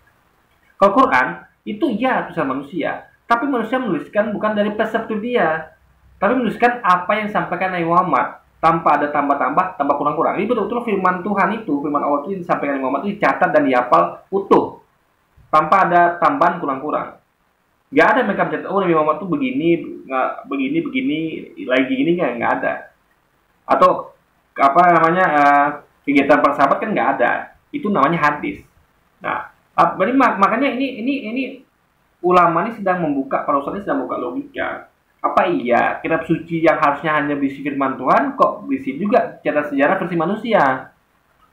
Kalau Quran itu ya tulisan manusia. Tapi manusia menuliskan bukan dari perspektif dia, tapi menuliskan apa yang disampaikan Nabi Muhammad tanpa ada tambah-tambah, tambah kurang-kurang. Ini betul-betul firman Tuhan itu, firman Allah itu disampaikan Nabi Muhammad itu dicatat dan dihafal utuh, tanpa ada tambahan kurang-kurang. Gak ada mereka mencatat, oh Nabi Muhammad itu begini, lagi gini nggak ada. Atau apa namanya kegiatan para sahabat kan nggak ada. Itu namanya hadis. Nah, berarti makanya ini ulama ini sedang membuka, para ustadz ini sedang membuka logika. Apa iya kitab suci yang harusnya hanya berisi firman Tuhan kok berisi juga catatan sejarah versi manusia?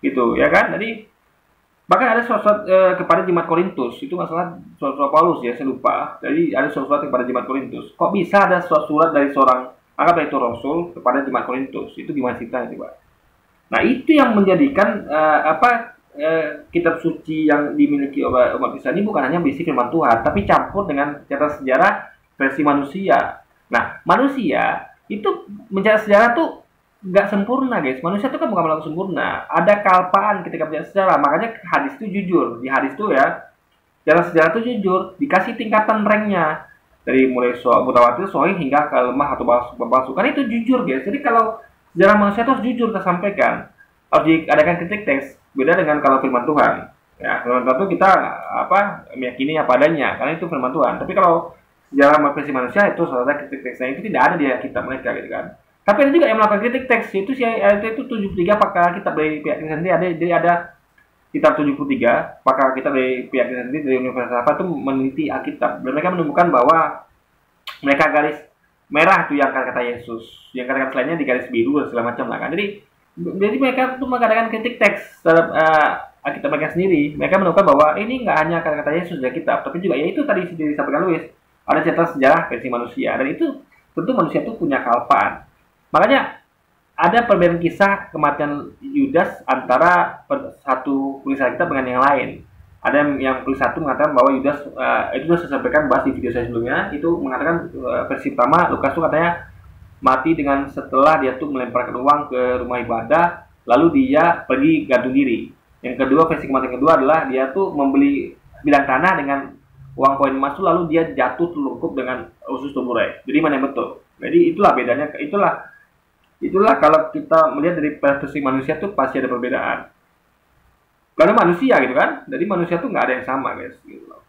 Gitu ya kan? Jadi bahkan ada surat kepada jemaat Korintus, itu masalah surat Paulus ya, saya lupa. Jadi ada surat kepada jemaat Korintus. Kok bisa ada surat dari seorang anggaplah itu rasul kepada jemaat Korintus? Itu gimana ceritanya coba? Nah, itu yang menjadikan kitab suci yang dimiliki oleh umat Islam ini bukan hanya berisi firman Tuhan, tapi campur dengan catatan sejarah versi manusia. Nah, manusia itu mencatat sejarah tuh nggak sempurna guys. Manusia itu kan bukan makhluk sempurna. Ada kealpaan ketika mencatat sejarah. Makanya hadis itu jujur. Di hadis itu ya, catatan sejarah itu jujur. Dikasih tingkatan ranknya dari mulai mutawatir, sahih hingga ke lemah atau palsu. Kan itu jujur guys. Jadi kalau sejarah manusia itu harus jujur kita sampaikan. Harus diadakan kritik teks. Beda dengan kalau firman Tuhan. Ya, firman Tuhan itu kita meyakini apa adanya, karena itu firman Tuhan. Tapi kalau sejarah versi manusia itu salah kritik teksnya itu tidak ada di kitab mereka gitu kan. Tapi ada juga yang melakukan kritik teks itu itu 73 pakar kitab dari pihak sendiri ada. Jadi ada kitab 73 pakar kitab dari pihak sendiri dari Universitas apa itu meneliti Alkitab. Dan mereka menemukan bahwa mereka garis merah itu yang kata-kata Yesus, yang kata-kata lainnya di garis biru dan segala macam lah kan. Jadi mereka tuh mengadakan kritik teks terhadap Alkitab mereka sendiri. Mereka menemukan bahwa ini nggak hanya kata-kata Yesus dari kitab, tapi juga ya itu tadi disampaikan Louis, ada catatan sejarah versi manusia. Dan itu tentu manusia itu punya kealpaan. Makanya ada perbedaan kisah kematian Yudas antara satu tulisan kitab dengan yang lain. Ada yang tulis satu mengatakan bahwa Yudas itu sudah saya sampaikan bahas di video saya sebelumnya, itu mengatakan versi pertama Lukas itu katanya mati dengan setelah dia tuh melemparkan uang ke rumah ibadah, lalu dia pergi gantung diri. Yang kedua, versi kematian kedua adalah dia tuh membeli bidang tanah dengan uang koin emas, lalu dia jatuh terlungkup dengan usus tumburai. Jadi mana yang betul? Jadi itulah bedanya. Itulah kalau kita melihat dari perspektif manusia tuh pasti ada perbedaan. Karena manusia gitu kan. Jadi manusia tuh nggak ada yang sama guys. Gitu loh.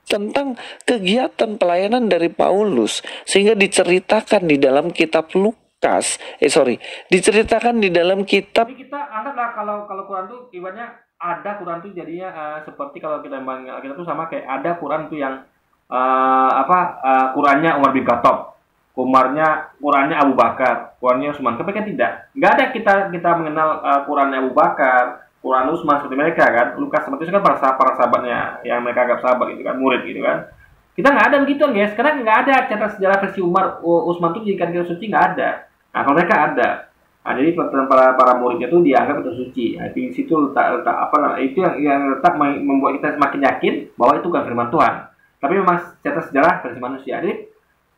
Tentang kegiatan pelayanan dari Paulus sehingga diceritakan di dalam kitab Lukas diceritakan di dalam kitab. Jadi kita anggaplah kalau Quran tuh ibaratnya ada Quran tuh jadinya seperti kalau kita tuh sama kayak ada Quran tuh yang Qurannya Umar bin Khattab, Qurannya Abu Bakar, Qurannya Utsman. Tapi kan nggak ada kita mengenal Qurannya Abu Bakar, Quran Utsman seperti mereka kan. Lukas seperti itu kan para sahabatnya yang mereka anggap sahabat gitu kan, murid gitu kan. Kita nggak ada begitu guys, karena nggak ada catatan sejarah versi Utsman tuh jadikan kitab suci, nggak ada. Nah kalau mereka ada, nah jadi para muridnya tuh dianggap kitab suci. Nah, di situ letak itu yang letak membuat kita semakin yakin bahwa itu bukan firman Tuhan, tapi memang catatan sejarah versi manusia. Jadi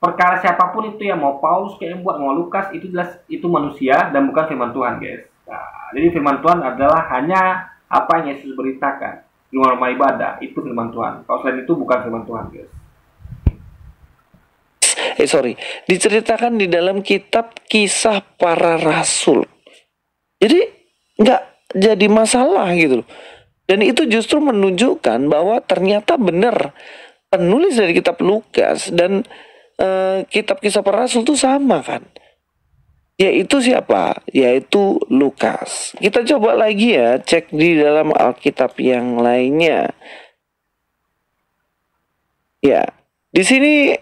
perkara siapapun itu yang mau Paulus kayak buat mau Lukas itu jelas itu manusia dan bukan firman Tuhan guys. Nah, jadi firman Tuhan adalah hanya apa yang Yesus beritakan di rumah ibadah, itu firman Tuhan. Kalau selain itu bukan firman Tuhan guys. Diceritakan di dalam kitab Kisah Para Rasul. Jadi nggak jadi masalah gitu loh. Dan itu justru menunjukkan bahwa ternyata benar penulis dari kitab Lukas dan kitab Kisah Para Rasul itu sama kan? Yaitu siapa? Yaitu Lukas. Kita coba lagi ya cek di dalam Alkitab yang lainnya. Ya, di sini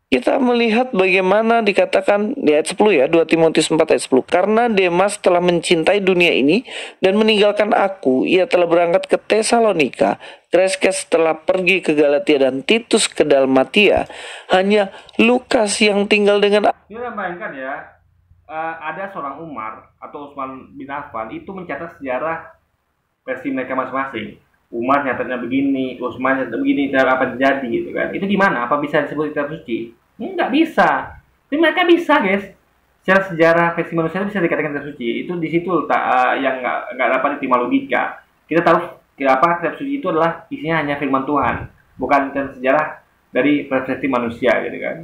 kita melihat bagaimana dikatakan di ayat 10 ya, 2 Timotius 4 ayat 10. Karena Demas telah mencintai dunia ini dan meninggalkan aku, ia telah berangkat ke Tesalonika. Kreskes telah pergi ke Galatia dan Titus ke Dalmatia. Hanya Lukas yang tinggal dengan aku. Ini bayangkan ya, ada seorang Umar atau Utsman bin Affan itu mencatat sejarah versi mereka masing-masing. Umar nyatetnya begini, Utsman nyatetnya begini, cara apa terjadi gitu kan. Itu gimana? Apa bisa disebut kitab suci? Nggak bisa. Tapi mereka bisa, guys. Secara sejarah versi manusia bisa dikatakan kitab suci. Itu di situ yang nggak dapat diterima logika. Kita tahu kitab suci itu adalah isinya hanya firman Tuhan, bukan sejarah dari perspektif manusia gitu kan.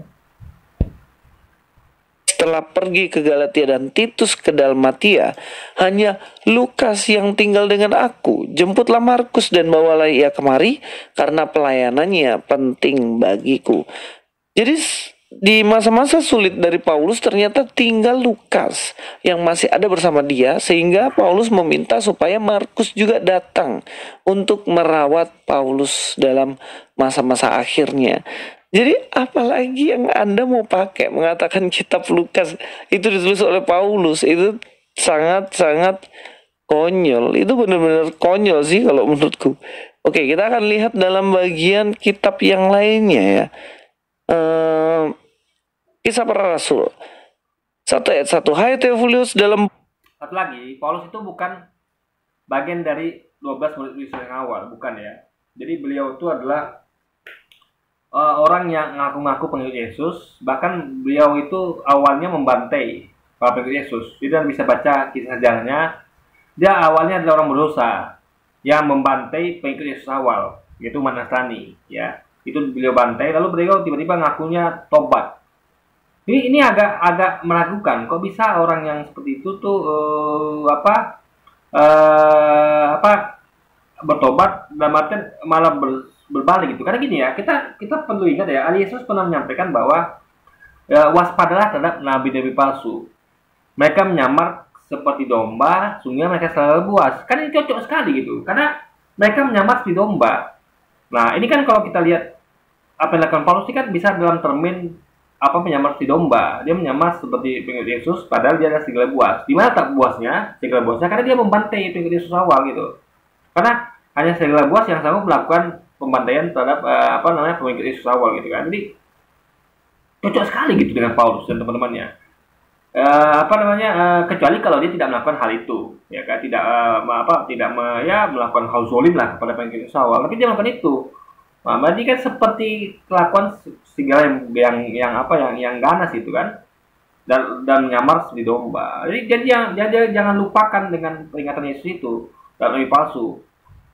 Setelah pergi ke Galatia dan Titus ke Dalmatia, hanya Lukas yang tinggal dengan aku. Jemputlah Markus dan bawalah ia kemari, karena pelayanannya penting bagiku. Jadi di masa-masa sulit dari Paulus ternyata tinggal Lukas yang masih ada bersama dia, sehingga Paulus meminta supaya Markus juga datang untuk merawat Paulus dalam masa-masa akhirnya. Jadi apalagi yang Anda mau pakai mengatakan kitab Lukas itu ditulis oleh Paulus, itu sangat-sangat konyol. Itu benar-benar konyol sih kalau menurutku. Oke, kita akan lihat dalam bagian kitab yang lainnya ya. Kisah Para Rasul 1 ayat 1. Hai Theophilus, dalam satu lagi, Paulus itu bukan bagian dari 12 murid Yesus yang awal, bukan ya. Jadi beliau itu adalah orang yang ngaku-ngaku pengikut Yesus. Bahkan beliau itu awalnya membantai para pengikut Yesus. Kita bisa baca kisah sejarahnya. Dia awalnya adalah orang berdosa yang membantai pengikut Yesus awal, yaitu umat Nasrani ya. Itu beliau bantai, lalu beliau tiba-tiba ngakunya tobat. Ini agak meragukan, kok bisa orang yang seperti itu tuh bertobat dan malah berbalik gitu. Karena gini ya, kita perlu ingat ya, Yesus pernah menyampaikan bahwa waspadalah terhadap nabi-nabi palsu. Mereka menyamar seperti domba, sungguhnya mereka selalu buas. Kan ini cocok sekali gitu, karena mereka menyamar seperti domba. Nah, ini kan kalau kita lihat apa yang dilakukan Paulus ini kan bisa dalam termin menyamar si domba. Dia menyamar seperti pengikut Yesus, padahal dia adalah serigala buas. Di mana tak buasnya? Serigala buasnya karena dia membantai pengikut Yesus awal gitu. Karena hanya serigala buas yang sanggup melakukan pembantaian terhadap pengikut Yesus awal gitu kan. Jadi cocok sekali gitu dengan Paulus dan teman-temannya. Kecuali kalau dia tidak melakukan hal itu, ya kan, tidak melakukan hal zalim lah kepada pengikut Yesus awal. Tapi dia melakukan itu. Nah, berarti kan seperti kelakuan segala yang ganas itu kan, dan menyamar seperti domba. Jadi jangan lupakan dengan peringatan Yesus itu dan nabi palsu.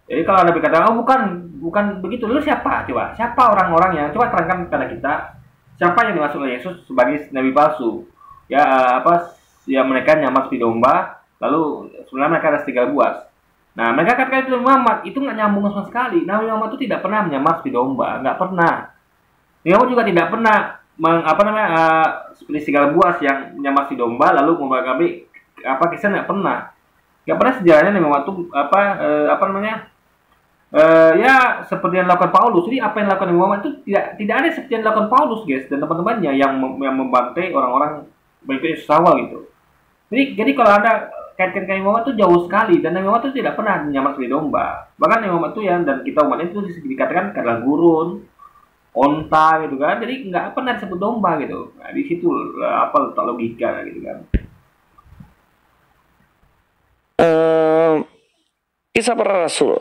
Jadi kalau ada berkata, oh bukan begitu, lalu siapa? Coba siapa orang-orang yang coba terangkan kepada kita siapa yang dimaksud oleh Yesus sebagai nabi palsu? Ya mereka nyamar seperti domba, lalu sebenarnya mereka ada serigala buas. Nah, mereka katakan itu Muhammad, itu nggak nyambung sama sekali. Nabi Muhammad itu tidak pernah menyamar seperti domba, nggak pernah. Nabi Muhammad juga tidak pernah seperti serigala buas yang menyamar seperti domba lalu membagi kisah, nggak pernah sejarahnya Nabi Muhammad itu seperti yang dilakukan Paulus. Jadi apa yang dilakukan Nabi Muhammad itu tidak ada seperti yang dilakukan Paulus, guys, dan teman-temannya yang membantai orang-orang pengikut Yesus awal gitu. Jadi kalau ada kaitkan Nabi Muhammad itu jauh sekali, dan Nabi Muhammad itu tidak pernah menyamar seperti domba. Bahkan Nabi Muhammad itu dan kita umat itu dikatakan adalah gurun, onta gitu kan. Jadi nggak pernah disebut domba gitu. Nah, di situ letak logika gitu kan. Kisah Para Rasul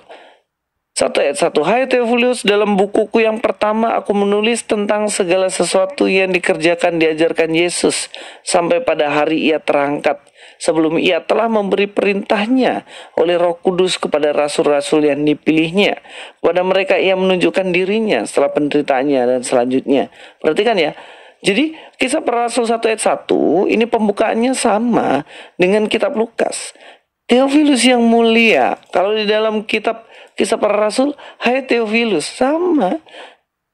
1 ayat 1. Hai Theophilus, dalam bukuku yang pertama aku menulis tentang segala sesuatu yang dikerjakan diajarkan Yesus sampai pada hari ia terangkat, sebelum ia telah memberi perintahnya oleh Roh Kudus kepada rasul-rasul yang dipilihnya. Kepada mereka ia menunjukkan dirinya setelah penderitaannya dan selanjutnya. Perhatikan ya. Jadi Kisah Para Rasul 1 ayat 1 ini pembukaannya sama dengan kitab Lukas. Theophilus yang mulia, kalau di dalam kitab Kisah Para Rasul, hai Theophilus, sama.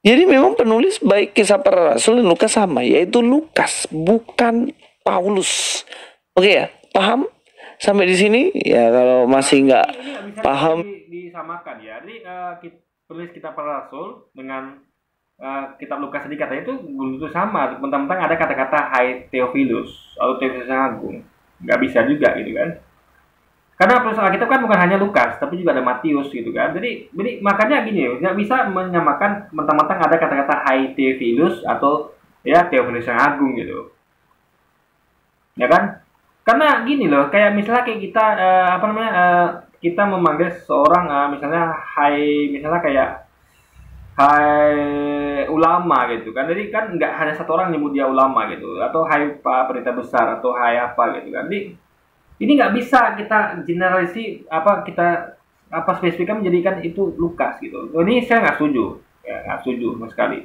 Jadi memang penulis baik Kisah Para Rasul dan Lukas sama, yaitu Lukas, bukan Paulus. Oke ya, paham? Sampai di sini ya, kalau masih nggak Ini nggak bisa paham, disamakan ya. Jadi penulis Kitab Para Rasul dengan kitab Lukas tadi katanya itu belum tentu sama. Mentang-mentang ada kata-kata Hai Theophilus atau Theophilus yang Agung, nggak bisa juga gitu kan. Karena penulis Alkitab kan bukan hanya Lukas, tapi juga ada Matius gitu kan. Jadi makanya gini, nggak bisa menyamakan mentang-mentang ada kata-kata Hai Theophilus atau ya Theophilus yang Agung gitu. Ya kan? Karena gini loh, kayak misalnya kayak kita kita memanggil seseorang misalnya misalnya kayak Hai ulama gitu kan. Jadi kan nggak hanya satu orang nyebut dia ulama gitu, atau Hai Pak Pendeta Besar atau Hai apa gitu kan. Jadi ini nggak bisa kita generalisasi spesifikkan menjadikan itu Lukas gitu. Ini saya nggak setuju, ya nggak setuju sama sekali.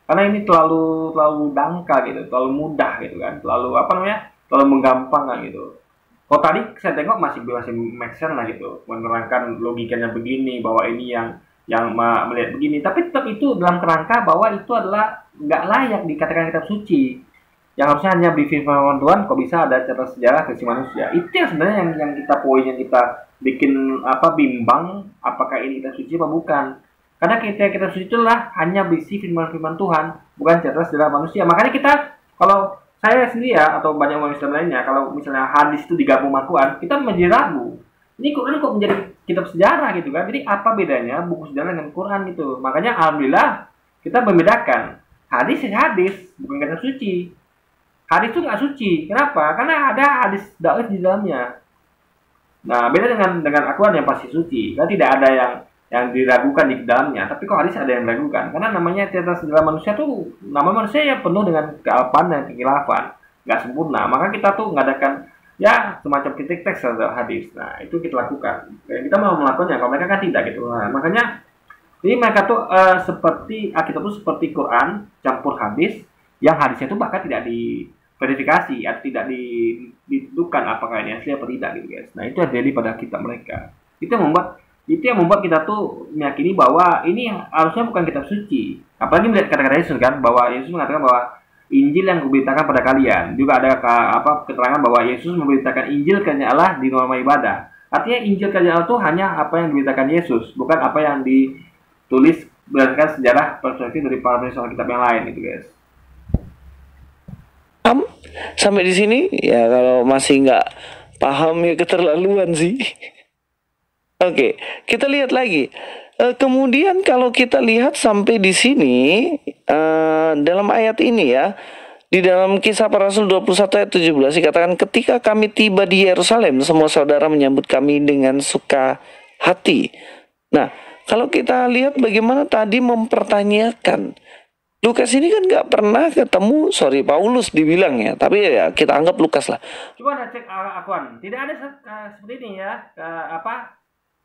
Karena ini terlalu dangkal gitu, terlalu mudah gitu kan, terlalu menggampang gitu. Kalau tadi saya tengok masih make sense lah gitu, menerangkan logikanya begini bahwa ini yang melihat begini, tapi tetap itu dalam kerangka bahwa itu adalah nggak layak dikatakan kitab suci. Yang harusnya hanya firman Tuhan, kok bisa ada catatan sejarah versi manusia. Itu yang sebenarnya yang kita poin, yang kita bikin bimbang apakah ini kitab suci apa bukan. Karena kitab suci itulah hanya berisi firman Tuhan, bukan catatan sejarah manusia. Makanya kita, kalau saya sendiri ya, atau banyak orang Islam lainnya, kalau misalnya hadis itu digabung sama Quran, kita menjadi ragu. Ini Quran kok menjadi kitab sejarah gitu kan. Jadi apa bedanya buku sejarah dengan Quran gitu. Makanya alhamdulillah kita membedakan. Hadis bukan kitab suci. Hadis itu nggak suci. Kenapa? Karena ada hadis dhaif di dalamnya. Nah, beda dengan Al-Quran yang pasti suci. Karena tidak ada yang diragukan di dalamnya. Tapi kok hadis ada yang diragukan? Karena namanya catatan sejarah manusia tuh, nama manusia yang penuh dengan kealpaan dan kekhilafan, nggak sempurna. Maka kita tuh mengadakan ya semacam kritik teks terhadap hadis. Nah, itu kita lakukan. Kita mau melakukannya, kalau mereka kan tidak gitu. Nah, makanya ini mereka tuh seperti Alkitab tuh seperti Quran campur hadis, yang hadisnya itu bahkan tidak diverifikasi atau tidak ditentukan apakah ini asli atau tidak gitu guys. Nah, itu yang terjadi pada kitab mereka. Itu yang membuat kita tuh meyakini bahwa ini harusnya bukan kitab suci. Apalagi melihat kata-kata Yesus kan, bahwa Yesus mengatakan bahwa Injil yang kuberitakan pada kalian. Juga ada keterangan bahwa Yesus memberitakan Injil kerajaan Allah di norma ibadah. Artinya Injil kerajaan Allah itu hanya apa yang diberitakan Yesus, bukan apa yang ditulis berdasarkan sejarah perspektif dari para penulis kitab yang lain gitu guys. paham? Sampai di sini ya, kalau masih nggak paham ya keterlaluan sih. Oke, kita lihat lagi. Kemudian kalau kita lihat sampai di sini dalam ayat ini ya, di dalam Kisah Para Rasul 21 ayat 17 dikatakan, ketika kami tiba di Yerusalem, semua saudara menyambut kami dengan suka hati. Nah, kalau kita lihat bagaimana tadi mempertanyakan, Lukas ini kan nggak pernah ketemu, Paulus dibilang ya, tapi ya kita anggap Lukas lah. Coba cek akuan, tidak ada seperti ini ya,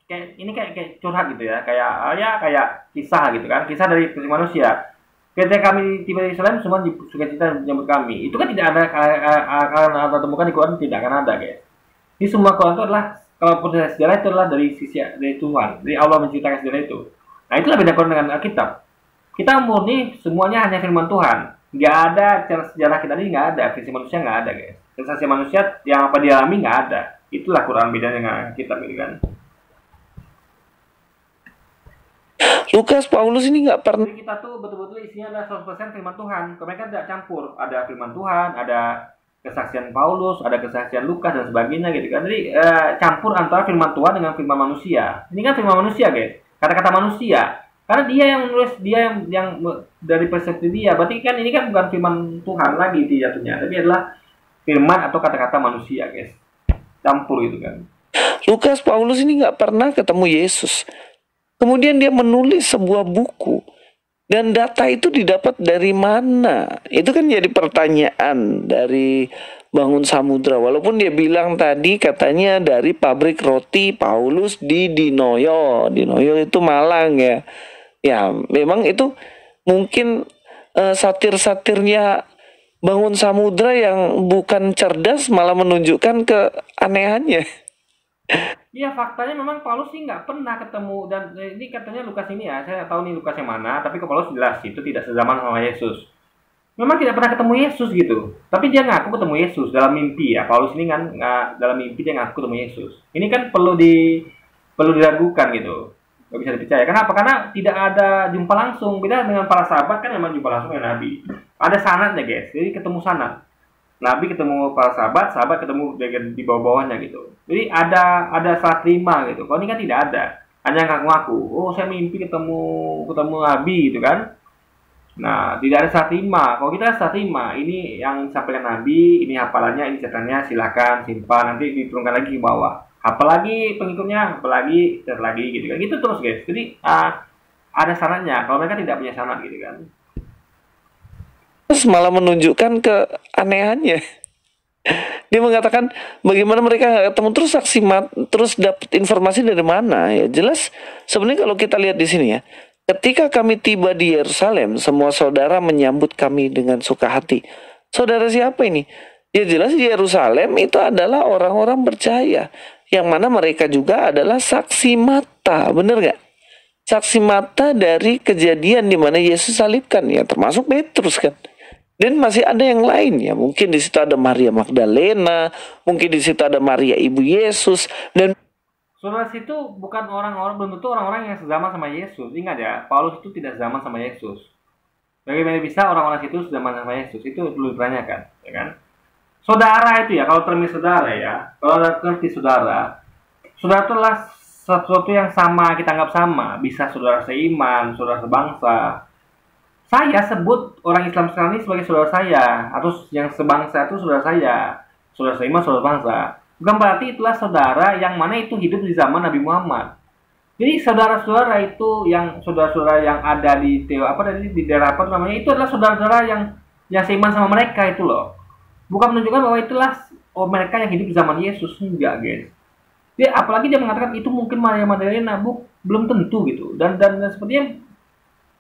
kayak curhat gitu ya, kayak kisah gitu kan, kisah dari versi manusia. Ketika kami tiba di Yerusalem, semua sukacita menyambut kami. Itu kan tidak ada akan temukan di Quran, tidak akan ada guys. Ini semua Quran itu adalah, kalau proses sejarah itu adalah dari Tuhan, dari Allah menciptakan sejarah itu. Nah, itulah beda Quran dengan Alkitab. Kita murni semuanya hanya firman Tuhan. Nggak ada sejarah kita ini, nggak ada. Versi manusia nggak ada guys. Versi manusia yang apa dialami nggak ada. Itulah Quran beda dengan Alkitab gitu kan. Lukas, Paulus ini nggak pernah. Jadi kita tuh betul-betul isinya adalah 100% firman Tuhan. Mereka tidak campur. Ada firman Tuhan, ada kesaksian Paulus, ada kesaksian Lukas dan sebagainya gitu kan. Jadi campur antara firman Tuhan dengan firman manusia. Ini kan firman manusia guys. Kata-kata manusia. Karena dia yang menulis, dia yang dari perspektif dia. Berarti kan ini kan bukan firman Tuhan lagi itu jatuhnya, tapi adalah firman atau kata-kata manusia guys. Campur gitu kan. Lukas, Paulus ini nggak pernah ketemu Yesus. Kemudian dia menulis sebuah buku. Dan data itu didapat dari mana? Itu kan jadi pertanyaan dari Bangun Samudra. Walaupun dia bilang tadi katanya dari pabrik roti Paulus di Dinoyo. Dinoyo itu Malang ya. Ya memang itu mungkin satir-satirnya Bangun Samudra yang bukan cerdas malah menunjukkan keanehannya. Iya, faktanya memang Paulus sih nggak pernah ketemu, dan ini katanya Lukas ini ya, saya nggak tahu nih Lukas yang mana, tapi ke Paulus jelas itu tidak sezaman sama Yesus. Memang tidak pernah ketemu Yesus gitu, tapi dia ngaku ketemu Yesus dalam mimpi ya. Paulus ini kan dalam mimpi dia ngaku ketemu Yesus. Ini kan perlu diragukan gitu, nggak bisa dipercaya. Kenapa? Karena tidak ada jumpa langsung. Beda dengan para sahabat kan memang jumpa langsung dengan Nabi. Ada sanadnya guys, jadi ketemu sanad. Nabi ketemu para sahabat, sahabat ketemu di bawah-bawahnya gitu. Jadi ada salah terima gitu. Kalau ini kan tidak ada, hanya ngaku-ngaku. Oh, saya mimpi ketemu Nabi gitu kan. Nah, tidak ada salah terima. Kalau kita salah terima, ini yang disampaikan Nabi, ini hafalannya, ini catatannya, silakan simpan, nanti diturunkan lagi ke bawah. Apalagi pengikutnya, apalagi, catat lagi gitu kan. Gitu terus guys. Jadi ada sanadnya. Kalau mereka tidak punya sanad gitu kan. Terus malah menunjukkan keanehannya. Dia mengatakan bagaimana mereka nggak ketemu, terus terus dapat informasi dari mana ya? Jelas sebenarnya kalau kita lihat di sini ya, ketika kami tiba di Yerusalem, semua saudara menyambut kami dengan suka hati. Saudara siapa ini? Ya jelas di Yerusalem itu adalah orang-orang percaya, yang mana mereka juga adalah saksi mata, bener gak? Saksi mata dari kejadian di mana Yesus salibkan ya, termasuk Petrus kan. Dan masih ada yang lain ya, mungkin di situ ada Maria Magdalena, mungkin di situ ada Maria ibu Yesus, dan Saudara situ bukan orang-orang, belum tentu orang-orang yang sezaman sama Yesus. Ingat ya, Paulus itu tidak zaman sama Yesus. Bagaimana bisa orang-orang situ sezaman sama Yesus? Itu perlu ditanyakan, ya kan? Saudara itu ya, kalau termi saudara ya, kalau ada termi saudara, saudara itu adalah sesuatu yang sama, kita anggap sama. Bisa saudara seiman, saudara sebangsa. Saya sebut orang Islam sekarang ini sebagai saudara saya, atau yang sebangsa itu saudara saya, saudara seiman, saudara bangsa. Bukan berarti itulah saudara yang mana itu hidup di zaman Nabi Muhammad. Jadi saudara-saudara itu yang saudara-saudara yang ada di di daerah apa namanya, itu adalah saudara-saudara yang seiman sama mereka itu loh. Bukan menunjukkan bahwa itulah mereka yang hidup di zaman Yesus, enggak guys. Dia apalagi dia mengatakan itu mungkin Maria Magdalena, belum tentu gitu. Dan sepertinya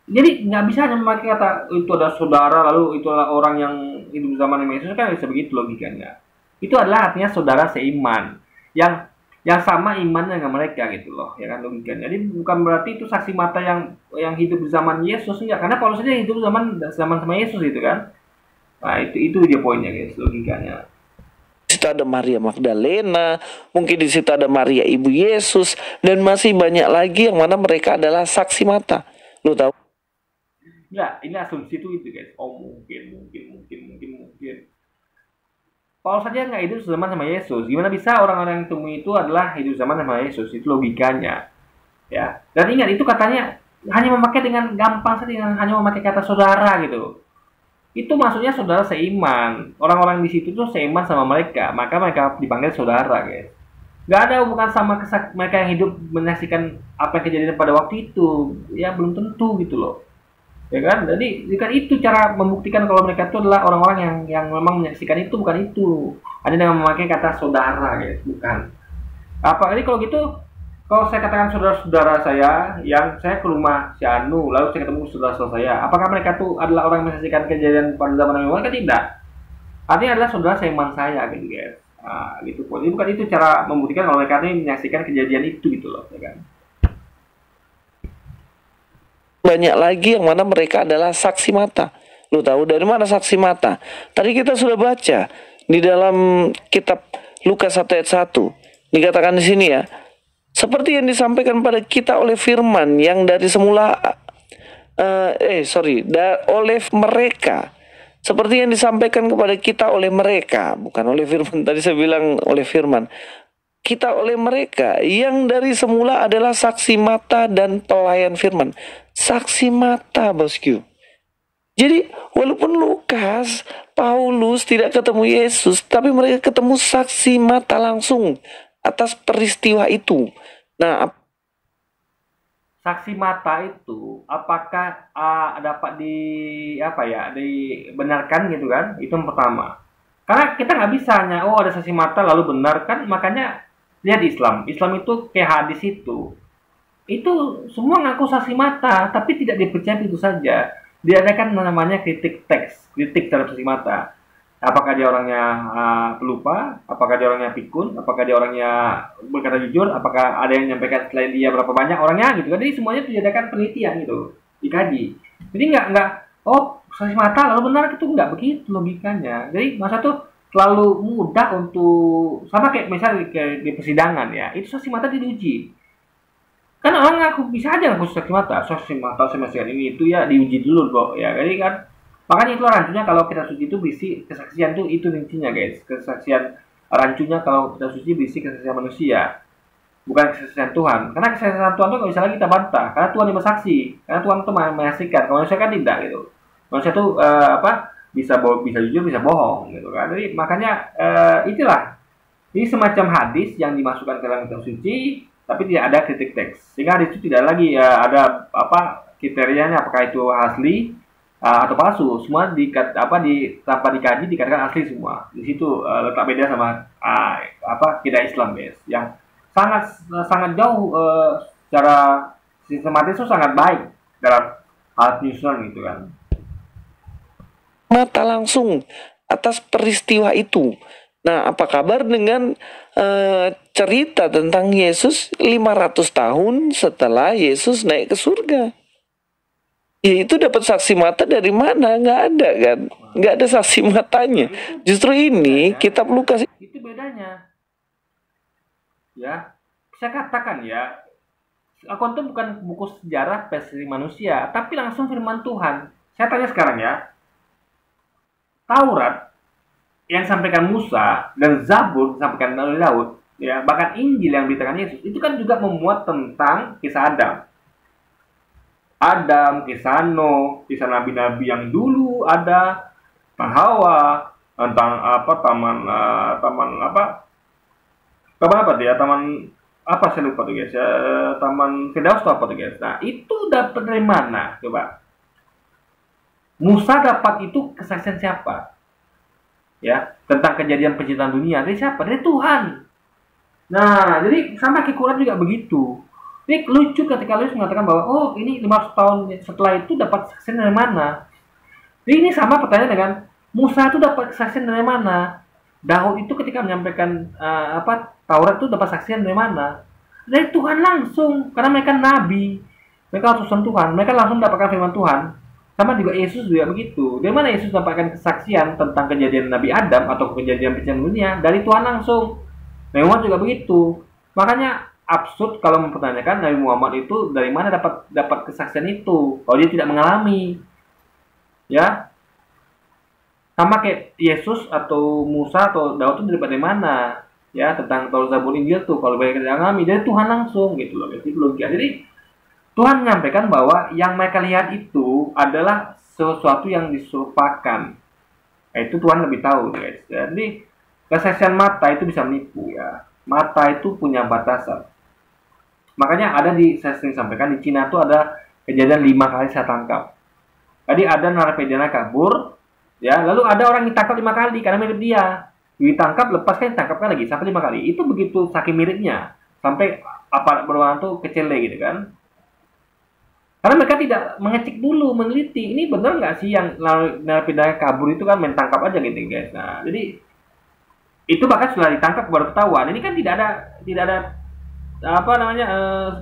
jadi nggak bisa hanya memakai kata itu ada saudara lalu itu adalah orang yang hidup zaman Nabi Yesus, kan bisa begitu logikanya. Itu adalah artinya saudara seiman yang sama imannya dengan mereka gitu loh, ya kan logikanya. Jadi bukan berarti itu saksi mata yang hidup di zaman Yesus, enggak, karena Paulus saja hidup zaman sama Yesus gitu kan. Nah, itu dia poinnya guys, logikanya. di situ ada Maria Magdalena, mungkin di situ ada Maria ibu Yesus, dan masih banyak lagi yang mana mereka adalah saksi mata. Lu tahu? Enggak, ini asumsi itu guys. Oh mungkin. Paulus saja nggak hidup zaman sama Yesus. Gimana bisa orang-orang yang temui itu adalah hidup zaman sama Yesus? Itu logikanya. Ya. Dan ingat itu katanya hanya memakai dengan gampang saja, hanya memakai kata saudara gitu. Itu maksudnya saudara seiman. Orang-orang di situ tuh seiman sama mereka, maka mereka dipanggil saudara, guys. Gak ada hubungan sama mereka yang hidup menyaksikan apa yang kejadian pada waktu itu. Ya belum tentu gitu loh. Ya kan? Jadi kan itu cara membuktikan kalau mereka itu adalah orang-orang yang memang menyaksikan itu, bukan itu. Ada yang memakai kata saudara, guys, bukan. Apa ini kalau gitu, kalau saya katakan saudara-saudara saya yang saya ke rumah si Anu, lalu saya ketemu saudara-saudara saya, apakah mereka itu adalah orang yang menyaksikan kejadian pada zaman Nabi Muhammad? Kan tidak. Artinya adalah saudara seiman saya gitu guys. Nah, gitu pun. Jadi bukan itu cara membuktikan kalau mereka ini menyaksikan kejadian itu gitu loh, ya kan? Banyak lagi yang mana mereka adalah saksi mata. Lu tahu dari mana saksi mata? Tadi kita sudah baca di dalam kitab Lukas 1 ayat 1. Dikatakan di sini ya, seperti yang disampaikan pada kita oleh firman yang dari semula oleh mereka. Seperti yang disampaikan kepada kita oleh mereka, bukan oleh firman. Tadi saya bilang oleh firman. Kita oleh mereka yang dari semula adalah saksi mata dan pelayan firman. Saksi mata, bosku. Jadi walaupun Lukas, Paulus tidak ketemu Yesus, tapi mereka ketemu saksi mata langsung atas peristiwa itu. Nah, saksi mata itu apakah dapat dibenarkan gitu kan? Itu yang pertama. Karena kita nggak bisa hanya ada saksi mata lalu benar kan, makanya lihat Islam itu kayak hadis itu semua ngaku saksi mata tapi tidak dipercaya itu saja. Diadakan namanya kritik teks, kritik terhadap saksi mata. Apakah dia orangnya pelupa? Apakah dia orangnya pikun? Apakah dia orangnya berkata jujur? Apakah ada yang menyampaikan selain dia berapa banyak orangnya gitu kan? Jadi semuanya diadakan penelitian gitu, dikaji. Jadi nggak oh saksi mata lalu benar itu nggak begitu logikanya. Jadi masa tuh terlalu mudah untuk sama kayak misalnya kayak di persidangan ya itu saksi mata diuji kan orang ngaku bisa aja ngaku saksi mata saya masih ini itu ya diuji dulu kok ya jadi kan makanya itu rancunya kalau kita suci itu berisi kesaksian tuh itu intinya guys kesaksian rancunya kalau kita suci berisi kesaksian manusia bukan kesaksian Tuhan karena kesaksian Tuhan tuh nggak bisa lagi kita bantah karena Tuhan yang bersaksi karena Tuhan tuh menyaksikan kalau manusia kan tidak gitu manusia tuh bisa jujur bisa bohong gitu kan jadi makanya itulah ini semacam hadis yang dimasukkan ke dalam kitab suci tapi tidak ada kritik teks sehingga hadis itu tidak lagi ada kriterianya apakah itu asli atau palsu semua tanpa dikaji dikatakan asli semua di situ letak beda sama akidah Islam guys yang sangat sangat jauh secara sistematis itu sangat baik dalam hal penyusunan gitu kan mata langsung atas peristiwa itu. Nah, apa kabar dengan cerita tentang Yesus 500 tahun setelah Yesus naik ke surga? Ya itu dapat saksi mata dari mana? Nggak ada kan? Nggak ada saksi matanya. Justru ini kita perlu kasih. Itu bedanya. Ya, saya katakan ya, Al-Quran itu bukan buku sejarah versi manusia, tapi langsung firman Tuhan. Saya tanya sekarang ya, Taurat yang disampaikan Musa dan Zabur disampaikan oleh Daud, ya bahkan Injil yang diberitakan Yesus itu kan juga memuat tentang kisah Adam, kisah Nuh, kisah nabi-nabi yang dulu ada, tentang Hawa, tentang saya lupa tuh guys ya, taman Firdaus tuh apa tuh guys. Nah itu dapat dari mana coba? Musa dapat itu kesaksian siapa? Ya, tentang kejadian penciptaan dunia dari siapa? Dari Tuhan. Nah, jadi sama kayak Quran juga begitu. Ini lucu ketika Yesus mengatakan bahwa oh ini 500 tahun setelah itu dapat kesaksian dari mana? Jadi ini sama pertanyaan dengan Musa itu dapat kesaksian dari mana? Daud itu ketika menyampaikan Taurat itu dapat kesaksian dari mana? Dari Tuhan langsung, karena mereka nabi, mereka utusan Tuhan, mereka langsung mendapatkan firman Tuhan. Sama juga Yesus juga begitu. Dari mana Yesus mendapatkan kesaksian tentang kejadian Nabi Adam atau kejadian penciptaan dunia? Dari Tuhan langsung. Nabi Muhammad juga begitu. Makanya absurd kalau mempertanyakan Nabi Muhammad itu dari mana dapat kesaksian itu kalau dia tidak mengalami. Ya. Sama kayak Yesus atau Musa atau Daud itu dari mana? Ya, tentang Taurat Zabur Injil tuh kalau mereka tidak mengalami dari Tuhan langsung gitu loh. Itu logika. Jadi Tuhan menyampaikan bahwa yang mereka lihat itu adalah sesuatu yang diserupakan. Itu Tuhan lebih tahu, guys. Jadi kesaksian mata itu bisa menipu ya. Mata itu punya batasan. Makanya ada saya sering sampaikan di Cina itu ada kejadian 5 kali saya tangkap. Tadi ada narapidana kabur, ya. Lalu ada orang ditangkap 5 kali karena mirip dia. Ditangkap, lepaskan, ditangkapkan lagi sampai 5 kali. Itu begitu saking miripnya sampai aparat berwenang tuh kecele gitu kan. Karena mereka tidak mengecek dulu, meneliti. Ini benar nggak sih yang narapidana kabur itu kan main tangkap aja gitu guys. Nah, jadi itu bahkan setelah ditangkap baru ketahuan. Ini kan tidak ada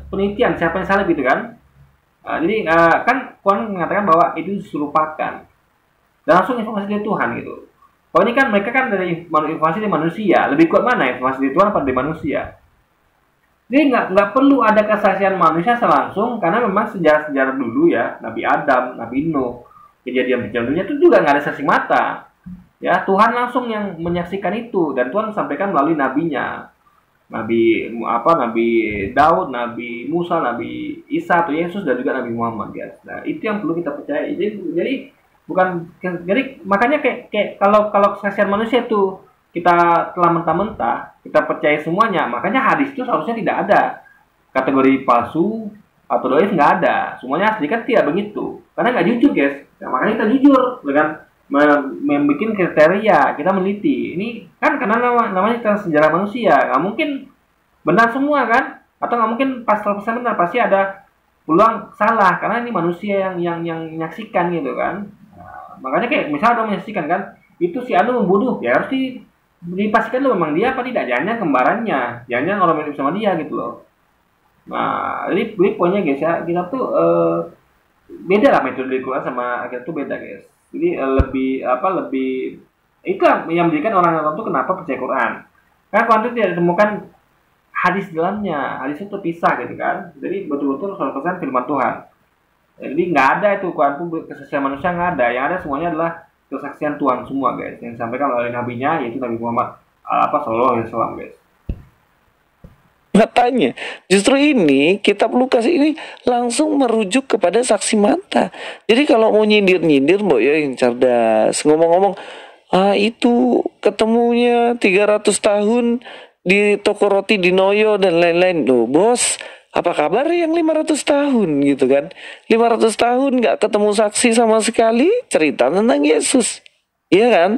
penelitian siapa yang salah gitu kan. Jadi kan Tuhan mengatakan bahwa itu diserupakan. Dan langsung informasi dari Tuhan gitu. Kalau ini kan mereka kan dari informasi dari manusia. Lebih kuat mana informasi dari Tuhan atau dari manusia? Jadi nggak perlu ada kesaksian manusia langsung karena memang sejarah dulu ya Nabi Adam, Nabi Nuh, kejadian dunia itu juga nggak ada saksi mata. Ya Tuhan langsung yang menyaksikan itu dan Tuhan sampaikan melalui nabinya, Nabi Daud, Nabi Musa, Nabi Isa atau Yesus dan juga Nabi Muhammad ya. Nah itu yang perlu kita percaya. Jadi makanya kayak kalau kesaksian manusia itu kita telah mentah-mentah, kita percaya semuanya, makanya hadis itu seharusnya tidak ada kategori palsu atau doif, nggak ada, semuanya asli kan tidak begitu, karena nggak jujur guys. Nah, makanya kita jujur dengan membuat kriteria, kita meneliti. Ini kan karena namanya sejarah manusia, nggak mungkin benar semua kan, atau nggak mungkin pas 100% benar, pasti ada peluang salah karena ini manusia yang menyaksikan gitu kan. Nah, makanya kayak misalnya orang menyaksikan kan itu si Anu membunuh, ya harus dipastikan lo memang dia apa tidak, jangan kembarannya, jangan orang mirip sama dia gitu loh. Nah, jadi poinnya guys ya, kita tuh beda lah metode di Quran sama kita tuh beda guys. Jadi lebih itu yang menjadikan orang-orang tuh kenapa percaya Quran. Karena Quran itu tidak ditemukan hadis dalamnya, hadis itu terpisah gitu kan. Jadi betul-betul 100% firman Tuhan. Jadi nggak ada itu Quran tuh kesaksian manusia nggak ada. Yang ada semuanya adalah kesaksian Tuhan semua guys. Yang disampaikan oleh nabinya yaitu Nabi Muhammad Sallallahu Alaihi Wasallam guys. Katanya, justru ini kitab Lukas ini langsung merujuk kepada saksi mata. Jadi kalau mau nyindir-nyindir, mbok ya yang cerdas. Ngomong-ngomong, itu ketemunya 300 tahun di toko roti di Noyo dan lain-lain. Loh, bos, apa kabar yang 500 tahun gitu kan? 500 tahun nggak ketemu saksi sama sekali, cerita tentang Yesus. Iya kan?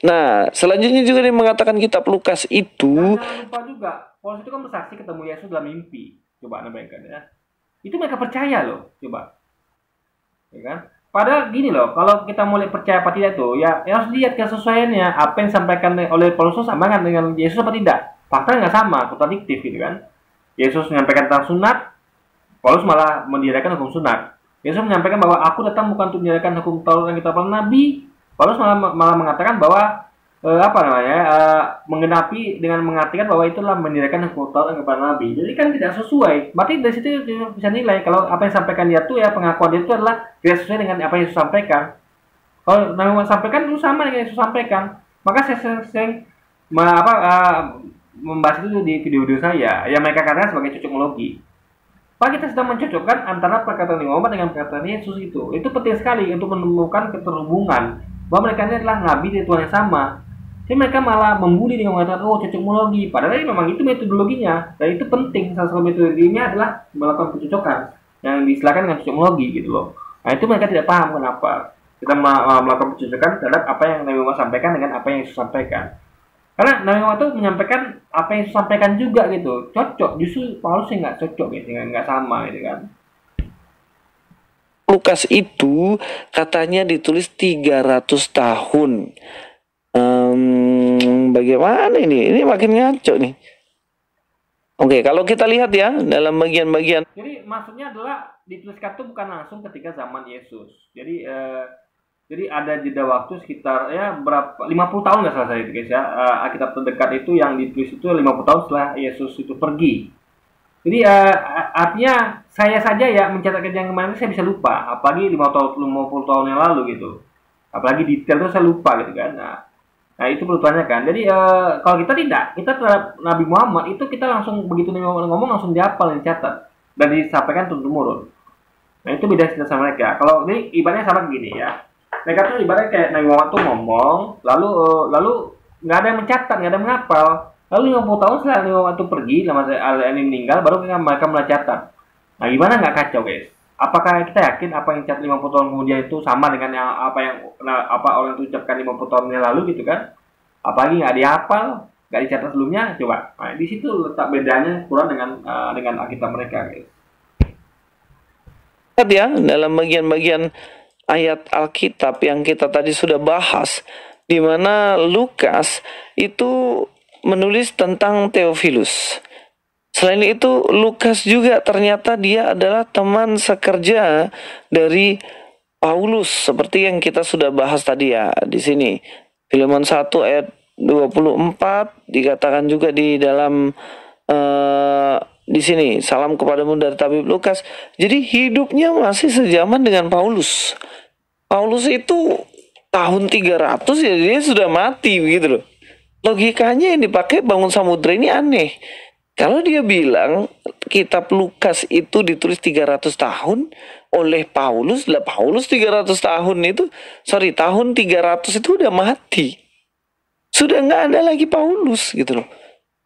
Nah, selanjutnya juga dia mengatakan kitab Lukas itu. Jangan lupa juga, Paulus itu kan bersaksi ketemu Yesus dalam mimpi. Coba anda bayangkan ya. Itu mereka percaya loh, coba. Ya kan? Padahal gini loh, kalau kita mulai percaya apa tidak tuh, ya harus lihat kesesuaiannya. Apa yang disampaikan oleh Paulus sama kan dengan Yesus apa tidak? Fakta nggak sama, kontradiktif gitu kan. Yesus menyampaikan tentang sunat, Paulus malah mendirikan hukum sunat. Yesus menyampaikan bahwa aku datang bukan untuk mendirikan hukum Taurat dan kitab Nabi. Paulus malah mengatakan bahwa menggenapi dengan mengartikan bahwa itulah mendirikan hukum Taurat dan kitab Nabi. Jadi kan tidak sesuai. Berarti dari situ bisa nilai kalau apa yang disampaikan dia tuh ya pengakuan dia itu adalah tidak sesuai dengan apa yang Yesus sampaikan. Kalau Nabi Muhammad sampaikan itu sama dengan Yesus sampaikan. Maka saya membahas itu di video-video saya yang mereka katakan sebagai cocokologi. Pak, kita sedang mencocokkan antara perkataan Muhammad dengan perkataan Yesus itu. Itu penting sekali untuk menemukan keterhubungan bahwa mereka ini adalah nabi dari Tuhan yang sama. Jadi mereka malah membuli dengan mengatakan cocokologi. Padahal memang itu metodologinya dan itu penting. Salah satu metodologinya adalah melakukan pencocokan yang diistilahkan dengan cocokologi gitu loh. Nah itu mereka tidak paham kenapa kita melakukan pencocokan terhadap apa yang Nabi Muhammad sampaikan dengan apa yang Yesus sampaikan. Karena Nabi Muhammad itu menyampaikan apa yang disampaikan juga gitu, cocok. Justru Paulus yang nggak cocok gitu, nggak sama gitu kan. Lukas itu katanya ditulis 300 tahun. Bagaimana ini? Ini makin ngaco nih. Oke, kalau kita lihat ya dalam bagian-bagian. Jadi maksudnya adalah dituliskan itu bukan langsung ketika zaman Yesus. Jadi ada jeda waktu sekitar ya berapa 50 tahun nggak salah saya itu guys ya. Alkitab terdekat itu yang ditulis itu 50 tahun setelah Yesus itu pergi. Jadi artinya saya saja ya mencatatkan yang kemarin saya bisa lupa, apalagi 50 tahun yang lalu gitu. Apalagi detail itu saya lupa gitu kan. Nah itu perlu tanyakan. Jadi kalau kita tidak, kita terhadap Nabi Muhammad itu kita langsung begitu ngomong langsung dihafal, dicatat dan disampaikan turun-temurun. Nah itu beda sama mereka. Kalau ini ibaratnya sama begini ya. Mereka tuh ibaratnya kayak Nabi Muhammad tuh ngomong, lalu nggak ada yang mencatat, nggak ada yang menghafal. Lalu 50 tahun setelah Nabi Muhammad tuh pergi, lama ini meninggal, baru mereka mulai catat. Nah gimana nggak kacau guys? Apakah kita yakin apa yang catat 50 tahun kemudian itu sama dengan apa orang itu ucapkan 50 tahun yang lalu gitu kan? Apalagi nggak dihafal, nggak dicatat sebelumnya, coba. Nah di situ letak bedanya kurang dengan Alkitab mereka guys. Lihat ya dalam bagian-bagian ayat Alkitab yang kita tadi sudah bahas, di mana Lukas itu menulis tentang Theophilus. Selain itu, Lukas juga ternyata dia adalah teman sekerja dari Paulus, seperti yang kita sudah bahas tadi ya di sini. Filemon 1 ayat 24 dikatakan juga di dalam di sini, salam kepadamu dari tabib Lukas. Jadi hidupnya masih sejaman dengan Paulus. Paulus itu tahun 300 ya dia sudah mati begitu loh. Logikanya yang dipakai Bangun Samudra ini aneh. Kalau dia bilang kitab Lukas itu ditulis 300 tahun oleh Paulus, lah Paulus 300 tahun itu, tahun 300 itu udah mati. Sudah nggak ada lagi Paulus gitu loh.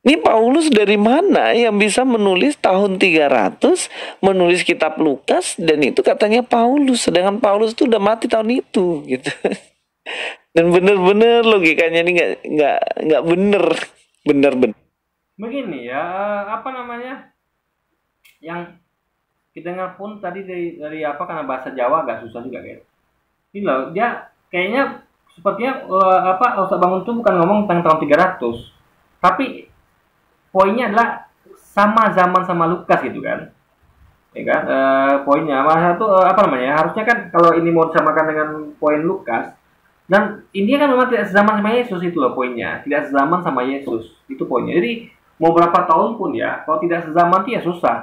Ini Paulus dari mana yang bisa menulis tahun 300, menulis kitab Lukas, dan itu katanya Paulus, sedangkan Paulus itu udah mati tahun itu gitu. Dan bener-bener logikanya ini nggak bener. Begini ya, yang kita dengar pun tadi dari karena bahasa Jawa agak susah juga guys. Ini loh, dia kayaknya sepertinya Ustaz Bangun tuh bukan ngomong tentang tahun 300, tapi poinnya adalah sama zaman sama Lukas gitu kan, ya kan. Poinnya masa tuh apa namanya, harusnya kan kalau ini mau disamakan dengan poin Lukas, dan ini kan memang tidak sezaman sama Yesus, itu loh poinnya, tidak sezaman sama Yesus, itu poinnya. Jadi mau berapa tahun pun ya, kalau tidak sezaman itu ya susah.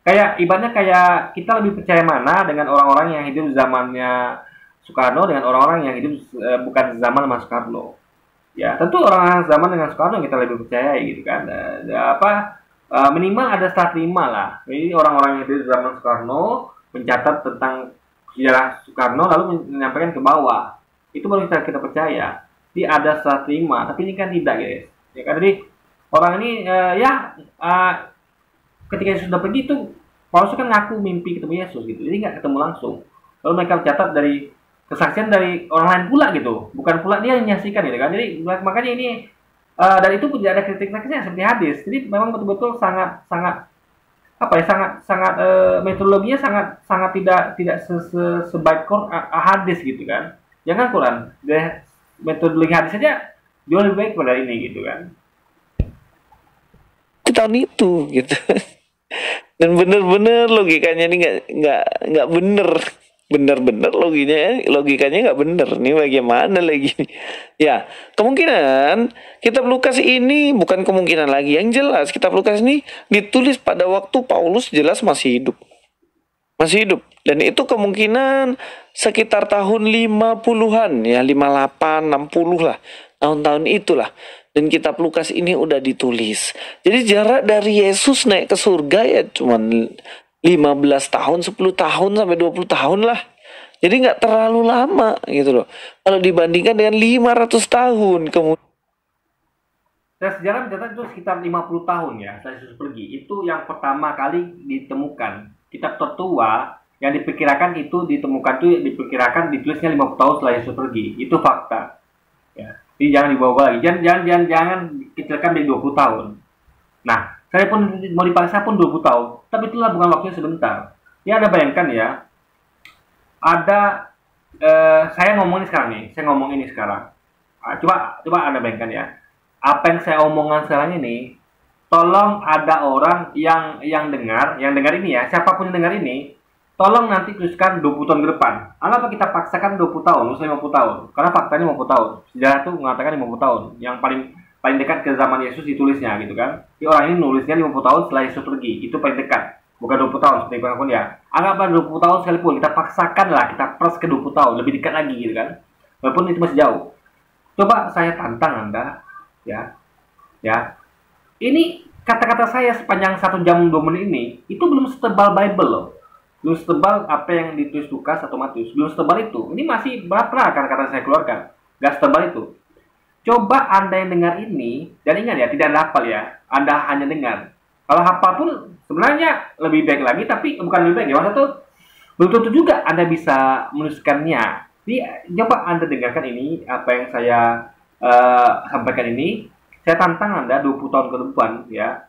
Kayak ibaratnya kayak kita lebih percaya mana dengan orang-orang yang hidup zamannya Soekarno dengan orang-orang yang hidup bukan zaman Mas Soekarno. Ya, tentu orang zaman dengan Soekarno yang kita lebih percaya gitu kan. Minimal ada start 5 lah. Jadi orang-orang yang hidup zaman Soekarno mencatat tentang sejarah Soekarno lalu menyampaikan ke bawah. Itu baru kita percaya. Jadi ada start 5, tapi ini kan tidak, guys. Ya kan, jadi orang ini ketika Yesus sudah pergi itu Paulus kan ngaku mimpi ketemu Yesus gitu, jadi nggak ketemu langsung. Lalu mereka mencatat dari kesaksian dari orang lain pula gitu, bukan pula dia yang menyaksikan gitu kan. Jadi makanya ini dan itu pun tidak ada kritik-kritiknya seperti hadis. Jadi memang betul-betul sangat metodologinya sangat tidak sebaik hadis gitu kan. Jangan Quran, metodologi hadis saja jauh lebih baik pada ini gitu kan. Di tahun itu gitu. Dan bener-bener logikanya ini nggak bener logikanya nggak bener nih, bagaimana lagi. Ya, kemungkinan kitab Lukas ini bukan kemungkinan lagi, yang jelas kitab Lukas ini ditulis pada waktu Paulus jelas masih hidup, dan itu kemungkinan sekitar tahun 50-an ya, 58 60 lah, tahun-tahun itulah. Dan kitab Lukas ini udah ditulis. Jadi jarak dari Yesus naik ke surga ya cuman 15 tahun, 10 tahun sampai 20 tahun lah. Jadi nggak terlalu lama gitu loh. Kalau dibandingkan dengan 500 tahun kemudian. Dan sejarah mencatat itu sekitar 50 tahun ya setelah Yesus pergi. Itu yang pertama kali ditemukan. Kitab tertua yang diperkirakan ditulisnya 50 tahun setelah Yesus pergi. Itu fakta. Ya. Jadi jangan dibawa lagi, jangan kecilkan dari 20 tahun. Nah, saya pun mau dipaksa pun 20 tahun, tapi itulah bukan waktunya sebentar. Ya, Anda bayangkan ya, saya ngomong ini sekarang. Coba Anda bayangkan ya, apa yang saya omongkan sekarang ini, tolong ada orang yang dengar ini ya, siapapun yang dengar ini, tolong nanti tuliskan 20 tahun ke depan. Anggaplah kita paksakan 20 tahun, misalnya 50 tahun. Karena faktanya 50 tahun. Sejarah itu mengatakan 50 tahun. Yang paling dekat ke zaman Yesus ditulisnya gitu kan. Jadi orang ini nulisnya 50 tahun setelah Yesus pergi. Itu paling dekat. Bukan 20 tahun seperti pun ya. Anggaplah 20 tahun sekalipun. Kita paksakan lah, kita plus ke 20 tahun. Lebih dekat lagi gitu kan. Walaupun itu masih jauh. Coba saya tantang Anda. Ya. Ini kata-kata saya sepanjang 1 jam 2 menit ini. Itu belum setebal Bible loh. Belum setebal apa yang ditulis Lukas atau Matius. Belum setebal itu. Ini masih berapa kata-kata saya keluarkan. Gak setebal itu. Coba Anda yang dengar ini, dan ingat ya, tidak Anda hafal ya. Anda hanya dengar. Kalau hafal pun sebenarnya lebih baik lagi, tapi bukan lebih baik ya. Maksudnya tuh, belum tentu juga Anda bisa menuliskannya. Jadi coba Anda dengarkan ini, apa yang saya sampaikan ini. Saya tantang Anda 20 tahun ke depan ya.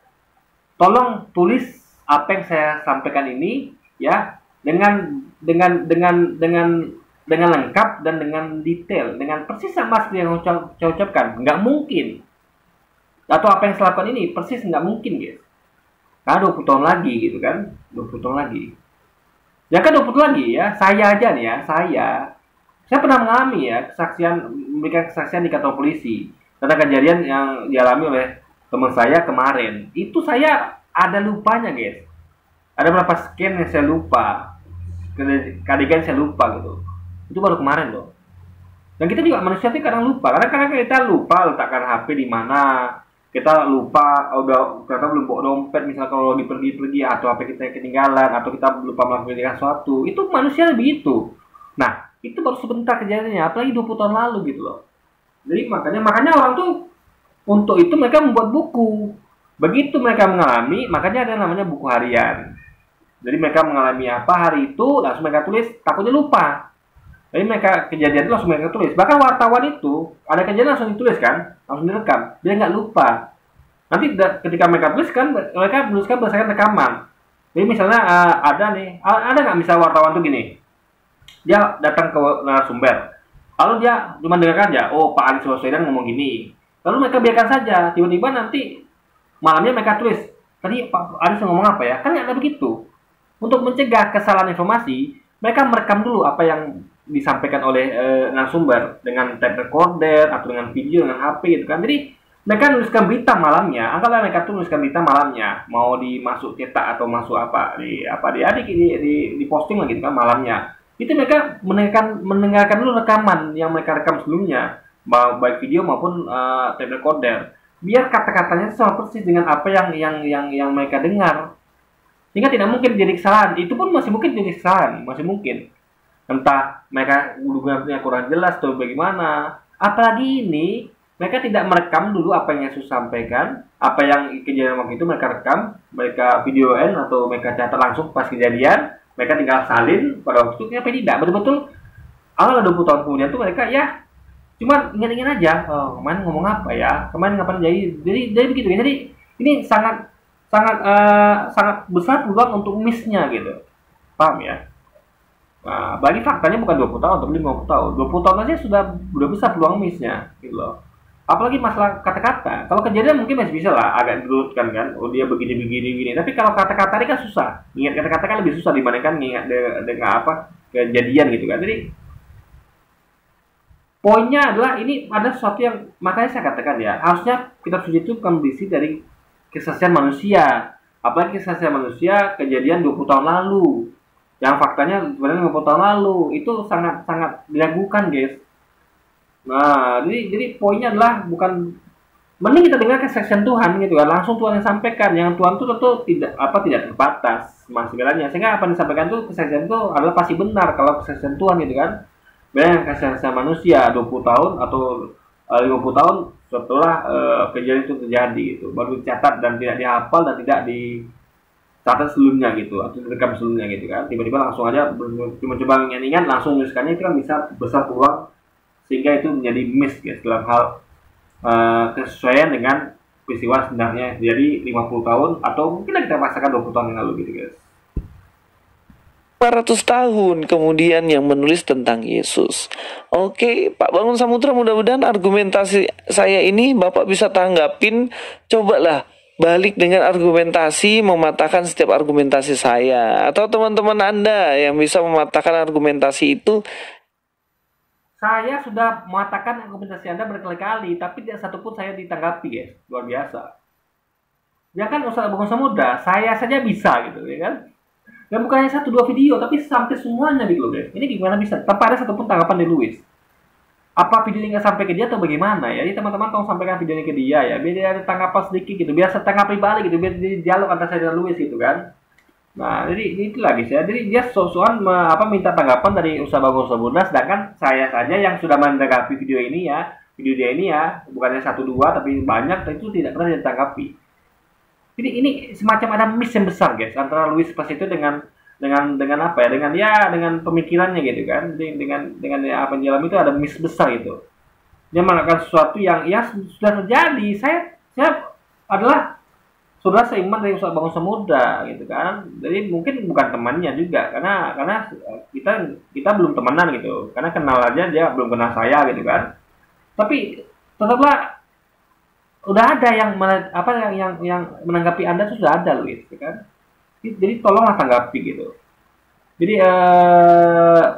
Tolong tulis apa yang saya sampaikan ini ya, dengan lengkap dan dengan detail, dengan persis sama seperti yang saya ucapkan. Nggak mungkin. Atau apa yang saya lakukan ini persis nggak mungkin, guys. Karena 20 tahun lagi gitu kan, 20 tahun lagi. Ya kan 20 tahun lagi ya, saya aja nih ya, saya pernah mengalami ya memberikan kesaksian di kantor polisi tentang kejadian yang dialami oleh teman saya kemarin. Itu saya ada lupanya, guys. Ada beberapa scan yang saya lupa, adegan saya lupa gitu. Itu baru kemarin loh. Dan kita juga manusia itu kadang lupa, karena kita lupa letakkan HP di mana, kita lupa kita belum bawa dompet misalnya kalau lagi pergi atau HP kita ketinggalan, atau kita lupa melakukan sesuatu. Itu manusia begitu. Nah, itu baru sebentar kejadiannya, apalagi 20 tahun lalu gitu loh. Jadi makanya orang tuh untuk itu mereka membuat buku. Begitu mereka mengalami, makanya ada namanya buku harian. Jadi mereka mengalami apa hari itu, langsung mereka tulis, takutnya lupa. Jadi mereka kejadian itu langsung mereka tulis. Bahkan wartawan itu, ada kejadian langsung ditulis kan, langsung direkam, biar nggak lupa. Nanti ketika mereka tuliskan, mereka menuliskan berdasarkan rekaman. Jadi misalnya ada nggak misalnya wartawan tuh gini, dia datang ke narasumber, Lalu dia cuma dengar aja, oh Pak Anies Baswedan ngomong gini. Lalu mereka biarkan saja, tiba-tiba nanti malamnya mereka tulis, tadi Pak Anies ngomong apa ya? Kan nggak ada begitu. Untuk mencegah kesalahan informasi, mereka merekam dulu apa yang disampaikan oleh narasumber dengan tape recorder atau dengan video dengan HP gitu kan. Jadi mereka nuliskan berita malamnya, anggaplah mereka tuliskan berita malamnya, mau dimasuk cetak atau masuk apa di posting lagi gitu kan malamnya. Itu mereka mendengarkan dulu rekaman yang mereka rekam sebelumnya, baik video maupun tape recorder, biar kata-katanya sama persis dengan apa yang mereka dengar, sehingga tidak mungkin jadi kesalahan. Itu pun masih mungkin jadi kesalahan, masih mungkin entah mereka hubungannya kurang jelas atau bagaimana. Apalagi ini mereka tidak merekam dulu apa yang Yesus sampaikan, apa yang kejadian waktu itu mereka rekam, mereka videoin atau mereka catat langsung pas kejadian, mereka tinggal salin pada waktu itu. Tapi tidak, betul-betul awal 20 tahun kemudian tuh mereka ya cuma ingat-ingat aja, oh kemarin ngomong apa ya, kemarin ngapain, jadi begitu ya. Jadi ini sangat besar peluang untuk miss-nya gitu, paham ya? Nah, bagi faktanya bukan 20 tahun tapi 50 tahun, 20 tahun aja sudah besar peluang miss-nya gitu loh. Apalagi masalah kata-kata, kalau kejadian mungkin masih bisa lah agak dirutkan kan, oh dia begini, tapi kalau kata-kata ini kan susah, ingat kata-kata kan lebih susah dibandingkan ingat dengan apa kejadian gitu kan. Jadi poinnya adalah ini ada sesuatu yang, makanya saya katakan ya, harusnya kitab suci itu bukan berisi dari kesaksian manusia, apalagi kesaksian manusia kejadian 20 tahun lalu, yang faktanya sebenarnya 50 tahun lalu, itu sangat diragukan guys. Nah, jadi poinnya adalah bukan, mending kita dengar kesaksian Tuhan gitu kan, langsung Tuhan yang sampaikan, yang Tuhan itu tentu tidak terbatas segalanya, sehingga apa yang disampaikan itu kesaksian itu adalah pasti benar kalau kesaksian Tuhan gitu kan. Beda dengan kesaksian manusia 20 tahun atau 50 tahun setelah kejadian itu terjadi gitu, baru dicatat dan tidak dihafal dan tidak dicatat sebelumnya gitu atau direkam sebelumnya gitu kan, tiba-tiba langsung aja cuma coba ingat langsung menuliskannya, itu kan bisa besar peluang sehingga itu menjadi miss guys dalam hal kesesuaian dengan peristiwa sebenarnya jadi 50 tahun atau mungkin kita paksakan 20 tahun yang lalu gitu guys. 500 tahun kemudian yang menulis tentang Yesus. Oke, Pak Bangun Samudra, mudah-mudahan argumentasi saya ini Bapak bisa tanggapin. Cobalah balik dengan argumentasi, mematahkan setiap argumentasi saya. Atau teman-teman Anda yang bisa mematahkan argumentasi itu. Saya sudah mengatakan argumentasi Anda berkali-kali, tapi tidak satupun saya ditanggapi guys, luar biasa. Ya kan Ustaz Bangun Samudra, saya saja bisa gitu ya kan. Dan bukan hanya 1-2 video, tapi sampai semuanya gitu loh guys. Ini gimana bisa? Tanpa ada satupun tanggapan dari Louis. Apa videonya nggak sampai ke dia atau bagaimana ya? Jadi teman-teman tolong sampaikan videonya ke dia ya. Biar dia ada tanggapan sedikit gitu. Biar saya tanggapi balik gitu. Biar jadi dialog antara saya dan Louis gitu kan. Nah, jadi itu lagi ya. Jadi dia soal minta tanggapan dari Ustaz Bangun Samudra, sedangkan saya saja yang sudah menanggapi video ini ya. Video dia ini ya, bukannya 1-2 tapi banyak, itu tidak pernah ditanggapi. Jadi ini semacam ada miss yang besar guys antara Louis pas itu dengan apa ya, dengan pemikirannya gitu kan, dengan apa yang dalam itu ada miss besar gitu. Dia melakukan sesuatu yang ya sudah terjadi. Saya adalah saudara seiman dari Ustaz Bangun Samudra gitu kan. Jadi mungkin bukan temannya juga karena kita belum temenan gitu. Karena kenal aja dia belum kenal saya gitu kan. Tapi tetaplah udah ada yang menanggapi Anda itu sudah ada Louis gitu kan. Jadi tolonglah tanggapi gitu. Jadi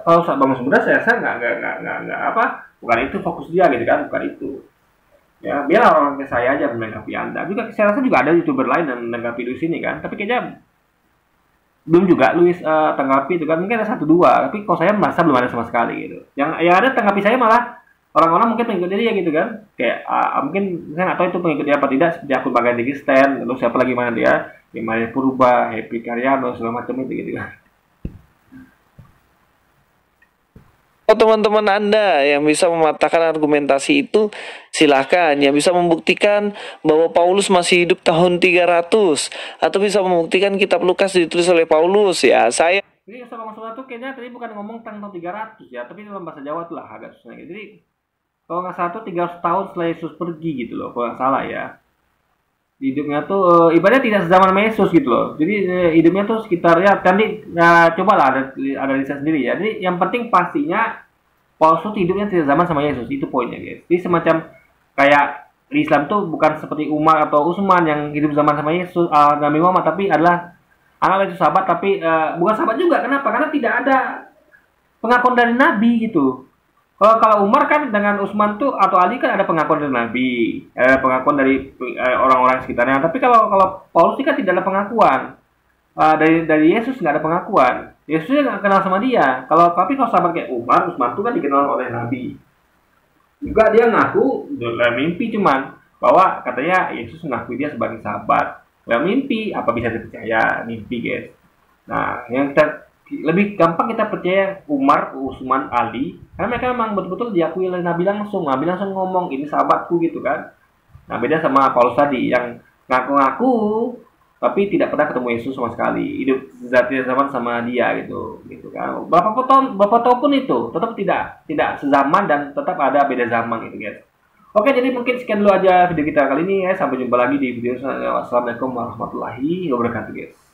kalau Ustaz Bangun Samudra saya nggak bukan itu fokus dia gitu kan, bukan itu. Ya, biar orang kayak saya aja menanggapi Anda. Juga saya rasa juga ada YouTuber lain yang menanggapi Louis ini kan, tapi kayaknya belum juga Louis tanggapi itu kan, mungkin ada 1-2, tapi kalau saya merasa belum ada sama sekali gitu. Yang ada tanggapi saya malah orang-orang mungkin pengikut dia gitu kan, kayak mungkin saya nggak tahu itu pengikut dia apa tidak, seperti akun Bagai Digisten, lalu siapa lagi mana dia, Maya Purba, Happy Karyano, segala macam itu gitu kan. Teman-teman Anda yang bisa mematahkan argumentasi itu, silahkan. Yang bisa membuktikan bahwa Paulus masih hidup tahun 300, atau bisa membuktikan kitab Lukas ditulis oleh Paulus ya. Saya Jadi Ustaz Bangun Samudra tuh kayaknya tadi bukan ngomong tentang 300 ya, tapi dalam bahasa Jawa tuh lah agak susah gitu. Jadi kalau nggak salah tuh 300 tahun setelah Yesus pergi gitu loh, kalau nggak salah ya. Hidupnya tuh ibaratnya tidak sezaman sama Yesus gitu loh. Jadi hidupnya tuh sekitar ya tadi cobalah ada riset sendiri ya. Jadi yang penting pastinya Paulus tuh hidupnya tidak zaman sama Yesus, itu poinnya guys. Jadi semacam kayak di Islam tuh bukan seperti Umar atau Utsman yang hidup zaman sama Yesus, Nabi Muhammad, tapi adalah anak itu sahabat, tapi bukan sahabat juga. Kenapa? Karena tidak ada pengakuan dari Nabi gitu. Kalau Umar kan dengan Utsman tuh atau Ali kan ada pengakuan dari Nabi, pengakuan dari orang-orang sekitarnya. Tapi kalau Paulus kan tidak ada pengakuan. Dari Yesus nggak ada pengakuan. Yesusnya nggak kenal sama dia. Kalau sahabat kayak Umar, Utsman tuh kan dikenal oleh Nabi. Juga dia ngaku dalam mimpi cuman bahwa katanya Yesus mengakui dia sebagai sahabat. Dalam mimpi apa bisa dipercaya? Mimpi guys. Nah, yang kita lebih gampang kita percaya Umar, Utsman, Ali, karena mereka memang betul-betul diakui oleh Nabi langsung. Nabi langsung ngomong ini sahabatku gitu kan. Nah, beda sama Paulus tadi yang ngaku-ngaku tapi tidak pernah ketemu Yesus sama sekali, hidup zaman sama dia gitu kan. Berapa tahun pun itu tetap tidak sezaman dan tetap ada beda zaman gitu guys. Oke, jadi mungkin sekian dulu aja video kita kali ini ya. Sampai jumpa lagi di video selanjutnya. Wassalamualaikum warahmatullahi wabarakatuh guys.